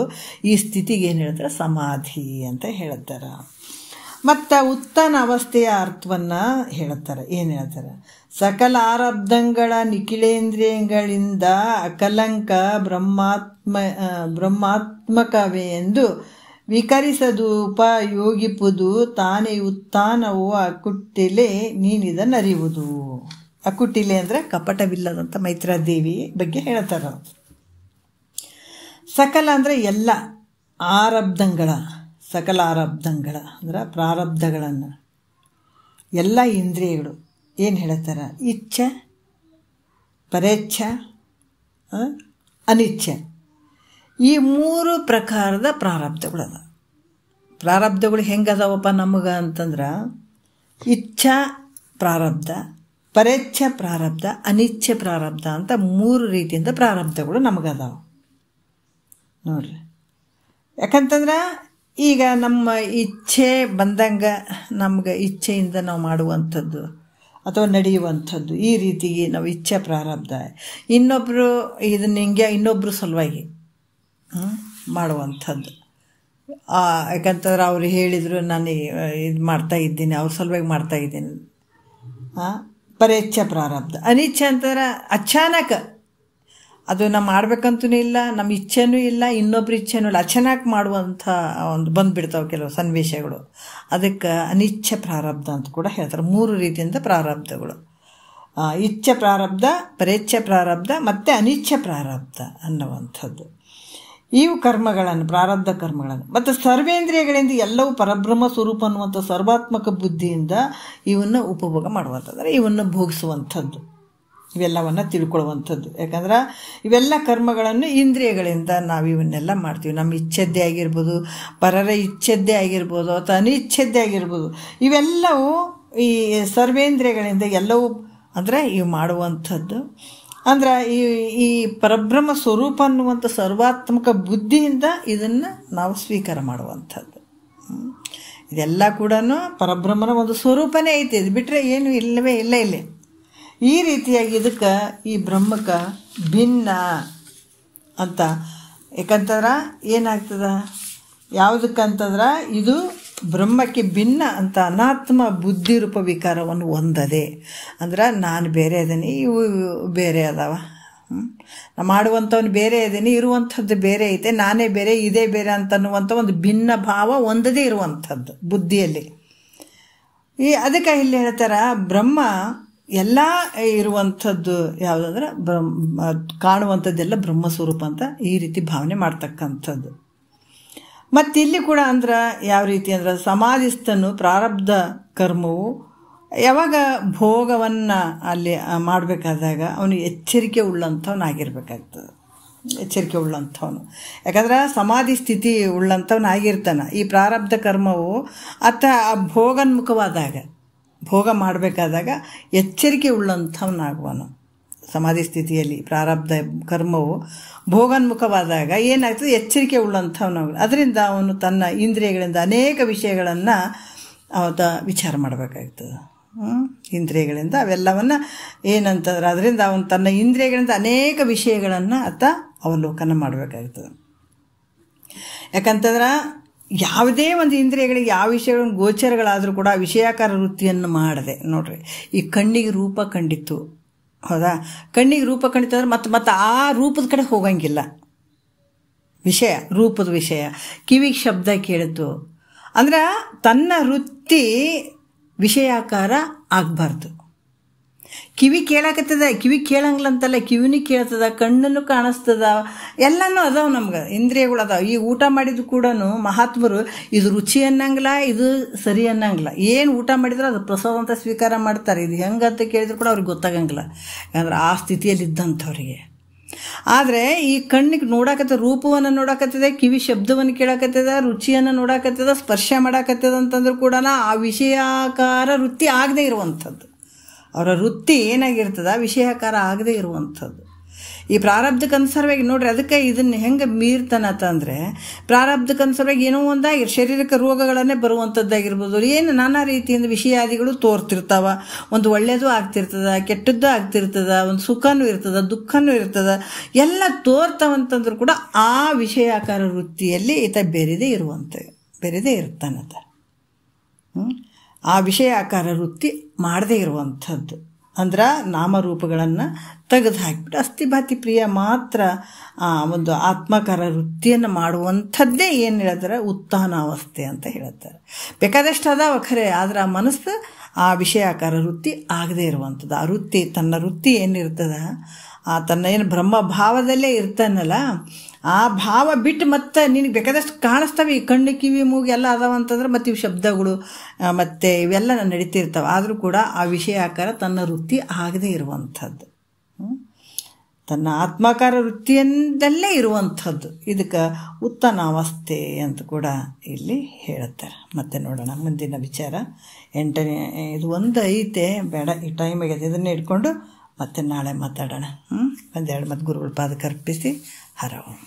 ಈ ಸ್ಥಿತಿಗೆ ಏನು ಹೇಳ್ತಾರೆ? ಸಮಾಧಿ ಅಂತ ಹೇಳ್ತಾರೆ. ಮತ್ತು ಉತ್ಥಾನ ಅವಸ್ಥೆಯ ಅರ್ಥವನ್ನು ಹೇಳ್ತಾರೆ. ಏನು ಹೇಳ್ತಾರೆ? ಸಕಲ ಆರಬ್ಧಗಳ ನಿಖಿಲೇಂದ್ರಿಯಗಳಿಂದ ಅಕಲಂಕ ಬ್ರಹ್ಮಾತ್ಮಕವೇ ಎಂದು ವಿಕರಿಸದು ಉಪಯೋಗಿಪುದು ತಾನೇ ಉತ್ಥಾನವು ಅಕುಟ್ಟಿಲೆ ನೀನಿದನ್ನರಿಯುವುದು. ಅಕುಟ್ಟಿಲೆ ಅಂದರೆ ಕಪಟವಿಲ್ಲದಂಥ ಮೈತ್ರಾದೇವಿ ಬಗ್ಗೆ ಹೇಳ್ತಾರೆ. ಸಕಲ ಅಂದರೆ ಎಲ್ಲ ಆರಬ್ಧಗಳ, ಸಕಲ ಆರಬ್ಧಗಳ ಅಂದ್ರೆ ಪ್ರಾರಬ್ಧಗಳನ್ನು, ಎಲ್ಲ ಇಂದ್ರಿಯಗಳು ಏನು ಹೇಳ್ತಾರೆ? ಇಚ್ಛೆ, ಪರೇಚ್ಛೆ, ಅನಿಚ್ಛೆ, ಈ ಮೂರು ಪ್ರಕಾರದ ಪ್ರಾರಬ್ಧಗಳದ. ಪ್ರಾರಬ್ಧಗಳು ಹೆಂಗದಾವಪ್ಪ ನಮಗೆ ಅಂತಂದ್ರೆ, ಇಚ್ಛಾ ಪ್ರಾರಬ್ಧ, ಪರೇಚ್ಛೆ ಪ್ರಾರಬ್ಧ, ಅನಿಚ್ಛೆ ಪ್ರಾರಬ್ಧ ಅಂತ ಮೂರು ರೀತಿಯಿಂದ ಪ್ರಾರಬ್ಧಗಳು ನಮಗದಾವ ನೋಡ್ರಿ. ಯಾಕಂತಂದ್ರೆ ಈಗ ನಮ್ಮ ಇಚ್ಛೆ ಬಂದಂಗೆ ನಮ್ಗೆ ಇಚ್ಛೆಯಿಂದ ನಾವು ಮಾಡುವಂಥದ್ದು ಅಥವಾ ನಡೆಯುವಂಥದ್ದು, ಈ ರೀತಿಗೆ ನಾವು ಇಚ್ಛೆ ಪ್ರಾರಬ್ಧ. ಇನ್ನೊಬ್ಬರು ಇದನ್ನ ಹಿಂಗೆ ಇನ್ನೊಬ್ಬರು ಸಲುವಾಗಿ ಮಾಡುವಂಥದ್ದು. ಯಾಕಂತಂದ್ರೆ ಅವ್ರು ಹೇಳಿದರು ನಾನು ಇದು ಮಾಡ್ತಾಯಿದ್ದೀನಿ, ಅವ್ರ ಸಲುವಾಗಿ ಮಾಡ್ತಾಯಿದ್ದೀನಿ, ಪರೇಚ್ಛೆ ಪ್ರಾರಬ್ಧ. ಅನಿಚ್ಛೆ ಅಂತಂದ್ರೆ ಅಚಾನಕ, ಅದು ನಾವು ಮಾಡ್ಬೇಕಂತೂ ಇಲ್ಲ, ನಮ್ಮ ಇಚ್ಛೆನೂ ಇಲ್ಲ, ಇನ್ನೊಬ್ರ ಇಚ್ಛೆನೂ ಇಲ್ಲ, ಅಚಾನಕ್ ಮಾಡುವಂಥ ಒಂದು ಬಂದುಬಿಡ್ತಾವೆ ಕೆಲವು ಸನ್ನಿವೇಶಗಳು. ಅದಕ್ಕೆ ಅನಿಚ್ಛೆ ಪ್ರಾರಬ್ಧ ಅಂತ ಕೂಡ ಹೇಳ್ತಾರೆ. ಮೂರು ರೀತಿಯಿಂದ ಪ್ರಾರಬ್ಧಗಳು: ಇಚ್ಛೆ ಪ್ರಾರಬ್ಧ, ಪರೇಚ್ಛೆ ಪ್ರಾರಬ್ಧ ಮತ್ತು ಅನಿಚ್ಛೆ ಪ್ರಾರಬ್ಧ ಅನ್ನುವಂಥದ್ದು. ಇವು ಕರ್ಮಗಳನ್ನು, ಪ್ರಾರಬ್ಧ ಕರ್ಮಗಳನ್ನು. ಮತ್ತು ಸರ್ವೇಂದ್ರಿಯಗಳಿಂದ ಎಲ್ಲವೂ ಪರಬ್ರಹ್ಮ ಸ್ವರೂಪ ಅನ್ನುವಂಥ ಸರ್ವಾತ್ಮಕ ಬುದ್ಧಿಯಿಂದ ಇವನ್ನು ಉಪಭೋಗ ಮಾಡುವಂಥದ್ದು, ಅಂದರೆ ಇವನ್ನು ಭೋಗಿಸುವಂಥದ್ದು, ಇವೆಲ್ಲವನ್ನು ತಿಳ್ಕೊಳ್ಳುವಂಥದ್ದು. ಯಾಕಂದ್ರೆ ಇವೆಲ್ಲ ಕರ್ಮಗಳನ್ನು ಇಂದ್ರಿಯಗಳಿಂದ ನಾವು ಇವನ್ನೆಲ್ಲ ಮಾಡ್ತೀವಿ. ನಮ್ಮ ಇಚ್ಛೆದ್ದೇ ಆಗಿರ್ಬೋದು, ಪರರ ಇಚ್ಛೆದ್ದೇ ಆಗಿರ್ಬೋದು, ಅಥವಾ ಅನಿಚ್ಛೆದ್ದೇ ಆಗಿರ್ಬೋದು, ಇವೆಲ್ಲವೂ ಈ ಸರ್ವೇಂದ್ರಿಯಗಳಿಂದ ಎಲ್ಲವೂ ಅಂದರೆ ಇವು ಮಾಡುವಂಥದ್ದು. ಅಂದ್ರೆ ಈ ಪರಬ್ರಹ್ಮ ಸ್ವರೂಪ ಅನ್ನುವಂಥ ಸರ್ವಾತ್ಮಕ ಬುದ್ಧಿಯಿಂದ ಇದನ್ನು ನಾವು ಸ್ವೀಕಾರ ಮಾಡುವಂಥದ್ದು. ಇದೆಲ್ಲ ಕೂಡ ಪರಬ್ರಹ್ಮನ ಒಂದು ಸ್ವರೂಪನೇ ಐತಿ, ಇದು ಬಿಟ್ಟರೆ ಏನು ಇಲ್ಲವೇ ಇಲ್ಲ ಇಲ್ಲಿ. ಈ ರೀತಿಯಾಗಿ ಇದಕ್ಕೆ ಈ ಬ್ರಹ್ಮಕ್ಕೆ ಭಿನ್ನ ಅಂತ. ಯಾಕಂತಂದ್ರೆ ಏನಾಗ್ತದೆ, ಯಾವುದಕ್ಕಂತಂದ್ರೆ ಇದು ಬ್ರಹ್ಮಕ್ಕೆ ಭಿನ್ನ ಅಂತ ಅನಾತ್ಮ ಬುದ್ಧಿ ರೂಪ ವಿಕಾರವನ್ನು ಹೊಂದದೆ. ಅಂದ್ರೆ ನಾನು ಬೇರೆ ಇದ್ದೀನಿ, ಇವು ಬೇರೆ ಅದಾವ, ನಾ ಮಾಡುವಂಥವ್ನು ಬೇರೆ ಇದ್ದೀನಿ, ಇರುವಂಥದ್ದು ಬೇರೆ ಐತೆ, ನಾನೇ ಬೇರೆ ಇದೇ ಬೇರೆ ಅಂತನ್ನುವಂಥ ಒಂದು ಭಿನ್ನ ಭಾವ ಹೊಂದದೇ ಇರುವಂಥದ್ದು ಬುದ್ಧಿಯಲ್ಲಿ. ಅದಕ್ಕೆ ಇಲ್ಲಿ ಹೇಳ್ತಾರೆ, ಬ್ರಹ್ಮ ಎಲ್ಲ ಇರುವಂಥದ್ದು ಯಾವುದಂದ್ರೆ ಕಾಣುವಂಥದ್ದೆಲ್ಲ ಬ್ರಹ್ಮಸ್ವರೂಪ ಅಂತ ಈ ರೀತಿ ಭಾವನೆ ಮಾಡ್ತಕ್ಕಂಥದ್ದು. ಮತ್ತು ಇಲ್ಲಿ ಕೂಡ ಅಂದ್ರೆ ಯಾವ ರೀತಿ ಅಂದ್ರೆ, ಸಮಾಧಿಸ್ಥನು ಪ್ರಾರಬ್ಧ ಕರ್ಮವು ಯಾವಾಗ ಭೋಗವನ್ನು ಅಲ್ಲಿ ಮಾಡಬೇಕಾದಾಗ ಅವನು ಎಚ್ಚರಿಕೆ ಉಳ್ಳಂಥವನಾಗಿರ್ಬೇಕಾಗ್ತದೆ, ಎಚ್ಚರಿಕೆ ಉಳ್ಳಂಥವನು. ಯಾಕಂದ್ರೆ ಸಮಾಧಿ ಸ್ಥಿತಿ ಉಳ್ಳಂಥವನಾಗಿರ್ತಾನೆ. ಈ ಪ್ರಾರಬ್ಧ ಕರ್ಮವು ಭೋಗನ್ಮುಖವಾದಾಗ, ಭೋಗ ಮಾಡಬೇಕಾದಾಗ ಎಚ್ಚರಿಕೆ ಉಳ್ಳಂಥವನಾಗುವನು. ಸಮಾಧಿ ಸ್ಥಿತಿಯಲ್ಲಿ ಪ್ರಾರಬ್ಧ ಕರ್ಮವು ಭೋಗನ್ಮುಖವಾದಾಗ ಏನಾಗ್ತದೆ, ಎಚ್ಚರಿಕೆ ಉಳ್ಳಂಥವನಾಗ. ಅದರಿಂದ ಅವನು ತನ್ನ ಇಂದ್ರಿಯಗಳಿಂದ ಅನೇಕ ವಿಷಯಗಳನ್ನು ಅವತ್ತ ವಿಚಾರ ಮಾಡಬೇಕಾಗ್ತದೆ. ಇಂದ್ರಿಯಗಳಿಂದ ಅವೆಲ್ಲವನ್ನು ಏನಂತಂದ್ರೆ, ಅದರಿಂದ ಅವನು ತನ್ನ ಇಂದ್ರಿಯಗಳಿಂದ ಅನೇಕ ವಿಷಯಗಳನ್ನು ಅವಲೋಕನ ಮಾಡಬೇಕಾಗ್ತದೆ. ಯಾಕಂತಂದ್ರೆ ಯಾವುದೇ ಒಂದು ಇಂದ್ರಿಯಗಳಿಗೆ ಯಾವ ವಿಷಯಗಳನ್ನು ಗೋಚರಗಳಾದರೂ ಕೂಡ ವಿಷಯಾಕಾರ ವೃತ್ತಿಯನ್ನು ಮಾಡದೆ ನೋಡ್ರಿ. ಈ ಕಣ್ಣಿಗೆ ರೂಪ ಕಂಡಿತ್ತು, ಹೌದಾ, ಕಣ್ಣಿಗೆ ರೂಪ ಕಂಡಿತ್ತು ಅಂದ್ರೆ ಮತ್ತೆ ಆ ರೂಪದ ಕಡೆ ಹೋಗಂಗಿಲ್ಲ. ವಿಷಯ, ರೂಪದ ವಿಷಯ. ಕಿವಿಗೆ ಶಬ್ದ ಕೇಳಿತು ಅಂದ್ರೆ ತನ್ನ ವೃತ್ತಿ ವಿಷಯಾಕಾರ ಆಗಬಾರ್ದು. ಕಿವಿ ಕೇಳಾಕತ್ತದ, ಕಿವಿ ಕೇಳಂಗಿಲ್ಲ ಅಂತಲ್ಲ, ಕಿವಿನೂ ಕೇಳ್ತದ, ಕಣ್ಣನ್ನು ಕಾಣಿಸ್ತದ, ಎಲ್ಲನೂ ಅದಾವೆ ನಮ್ಗೆ, ಇಂದ್ರಿಯಗಳು ಅದಾವೆ. ಈ ಊಟ ಮಾಡಿದ್ದು ಕೂಡ ಮಹಾತ್ಮರು ಇದು ರುಚಿ ಅನ್ನಂಗಿಲ್ಲ, ಇದು ಸರಿ ಅನ್ನಂಗಿಲ್ಲ. ಏನು ಊಟ ಮಾಡಿದ್ರೆ ಅದು ಪ್ರಸಾದ ಅಂತ ಸ್ವೀಕಾರ ಮಾಡ್ತಾರೆ. ಇದು ಹೆಂಗೆ ಅಂತ ಕೇಳಿದ್ರು ಕೂಡ ಅವ್ರಿಗೆ ಗೊತ್ತಾಗಂಗಿಲ್ಲ, ಯಾಕಂದ್ರೆ ಆ ಸ್ಥಿತಿಯಲ್ಲಿ ಇದ್ದಂಥವ್ರಿಗೆ. ಆದರೆ ಈ ಕಣ್ಣಿಗೆ ನೋಡಾಕತ್ತದ, ರೂಪವನ್ನು ನೋಡಾಕತ್ತದ, ಕಿವಿ ಶಬ್ದವನ್ನು ಕೇಳಾಕತ್ತದ, ರುಚಿಯನ್ನು ನೋಡಾಕತ್ತದ, ಸ್ಪರ್ಶ ಮಾಡಾಕತ್ತದ ಅಂತಂದ್ರೂ ಕೂಡ ಆ ವಿಷಯಾಕಾರ ವೃತ್ತಿ ಆಗದೆ ಇರುವಂಥದ್ದು. ಅವರ ವೃತ್ತಿ ಏನಾಗಿರ್ತದ, ವಿಷಯಾಕಾರ ಆಗದೆ ಇರುವಂಥದ್ದು. ಈ ಪ್ರಾರಬ್ಧಕ್ಕನುಸಾರವಾಗಿ ನೋಡ್ರಿ, ಅದಕ್ಕೆ ಇದನ್ನು ಹೆಂಗೆ ಮೀರ್ತಾನಂತಂದರೆ, ಪ್ರಾರಬ್ಧಕ್ಕನುಸಾರವಾಗಿ ಏನೋ ಒಂದಾಗಿ ಶಾರೀರಿಕ ರೋಗಗಳನ್ನೇ ಬರುವಂಥದ್ದಾಗಿರ್ಬೋದು, ಏನು ನಾನಾ ರೀತಿಯಿಂದ ವಿಷಯಾದಿಗಳು ತೋರ್ತಿರ್ತಾವ. ಒಂದು ಒಳ್ಳೆಯದು ಆಗ್ತಿರ್ತದ, ಕೆಟ್ಟದ್ದು ಆಗ್ತಿರ್ತದ, ಒಂದು ಸುಖನೂ ಇರ್ತದ, ದುಃಖನೂ ಇರ್ತದ, ಎಲ್ಲ ತೋರ್ತಾವಂತಂದ್ರೂ ಕೂಡ ಆ ವಿಷಯಾಕಾರ ವೃತ್ತಿಯಲ್ಲಿ ಈತ ಬೇರೆದೇ ಇರ್ತಾನಂತ. ಆ ವಿಷಯಾಕಾರ ವೃತ್ತಿ ಮಾಡದೇ ಇರುವಂಥದ್ದು ಅಂದ್ರೆ ನಾಮರೂಪಗಳನ್ನು ತೆಗೆದು ಹಾಕಿಬಿಟ್ಟು ಅಸ್ಥಿಭಾತಿ ಪ್ರಿಯ ಮಾತ್ರ ಒಂದು ಆತ್ಮಕಾರ ವೃತ್ತಿಯನ್ನು ಮಾಡುವಂಥದ್ದೇ ಏನು ಹೇಳ್ತಾರೆ, ಉತ್ಥಾನಾವಸ್ಥೆ ಅಂತ ಹೇಳ್ತಾರೆ. ಬೇಕಾದಷ್ಟು ಅದಾವ ಖರೆ, ಆದರೆ ಆ ಮನಸ್ಸು ಆ ವಿಷಯಾಕಾರ ವೃತ್ತಿ ಆಗದೇ ಇರುವಂಥದ್ದು. ಆ ವೃತ್ತಿ, ತನ್ನ ವೃತ್ತಿ ಏನಿರ್ತದ, ತನ್ನ ಏನು ಬ್ರಹ್ಮ ಭಾವದಲ್ಲೇ ಇರ್ತಾನಲ್ಲ, ಆ ಭಾವ ಬಿಟ್ಟು ಮತ್ತೆ ನಿನಗೆ ಬೇಕಾದಷ್ಟು ಕಾಣಿಸ್ತವೆ. ಈ ಕಣ್ಣು, ಕಿವಿ, ಮೂಗು ಎಲ್ಲ ಅದಾವಂತಂದ್ರೆ ಮತ್ತು ಇವು ಶಬ್ದಗಳು ಮತ್ತು ಇವೆಲ್ಲ ನಡೀತಿರ್ತಾವೆ. ಆದರೂ ಕೂಡ ಆ ವಿಷಯಾಕಾರ ತನ್ನ ವೃತ್ತಿ ಆಗದೇ ಇರುವಂಥದ್ದು, ತನ್ನ ಆತ್ಮಾಕಾರ ವೃತ್ತಿಯಿಂದಲೇ ಇರುವಂಥದ್ದು. ಇದಕ್ಕೆ ಉತ್ಥಾನಾವಸ್ಥೆ ಅಂತ ಕೂಡ ಇಲ್ಲಿ ಹೇಳುತ್ತಾರೆ. ಮತ್ತೆ ನೋಡೋಣ ಮುಂದಿನ ವಿಚಾರ. 8ನೇ ಇದು ಒಂದು ಐತೆ, ಬೇಡ ಈ ಟೈಮ್ ಆಗಿದೆ, ಇದನ್ನೇ ಇಟ್ಕೊಂಡು ಮತ್ತೆ ನಾಳೆ ಮಾತಾಡೋಣ. ಒಂದೆರಡು ಮತ್ತು ಗುರುಗಳ ಪಾದಕ್ಕೆ ಅರ್ಪಿಸಿ ಹರ ಓಂ.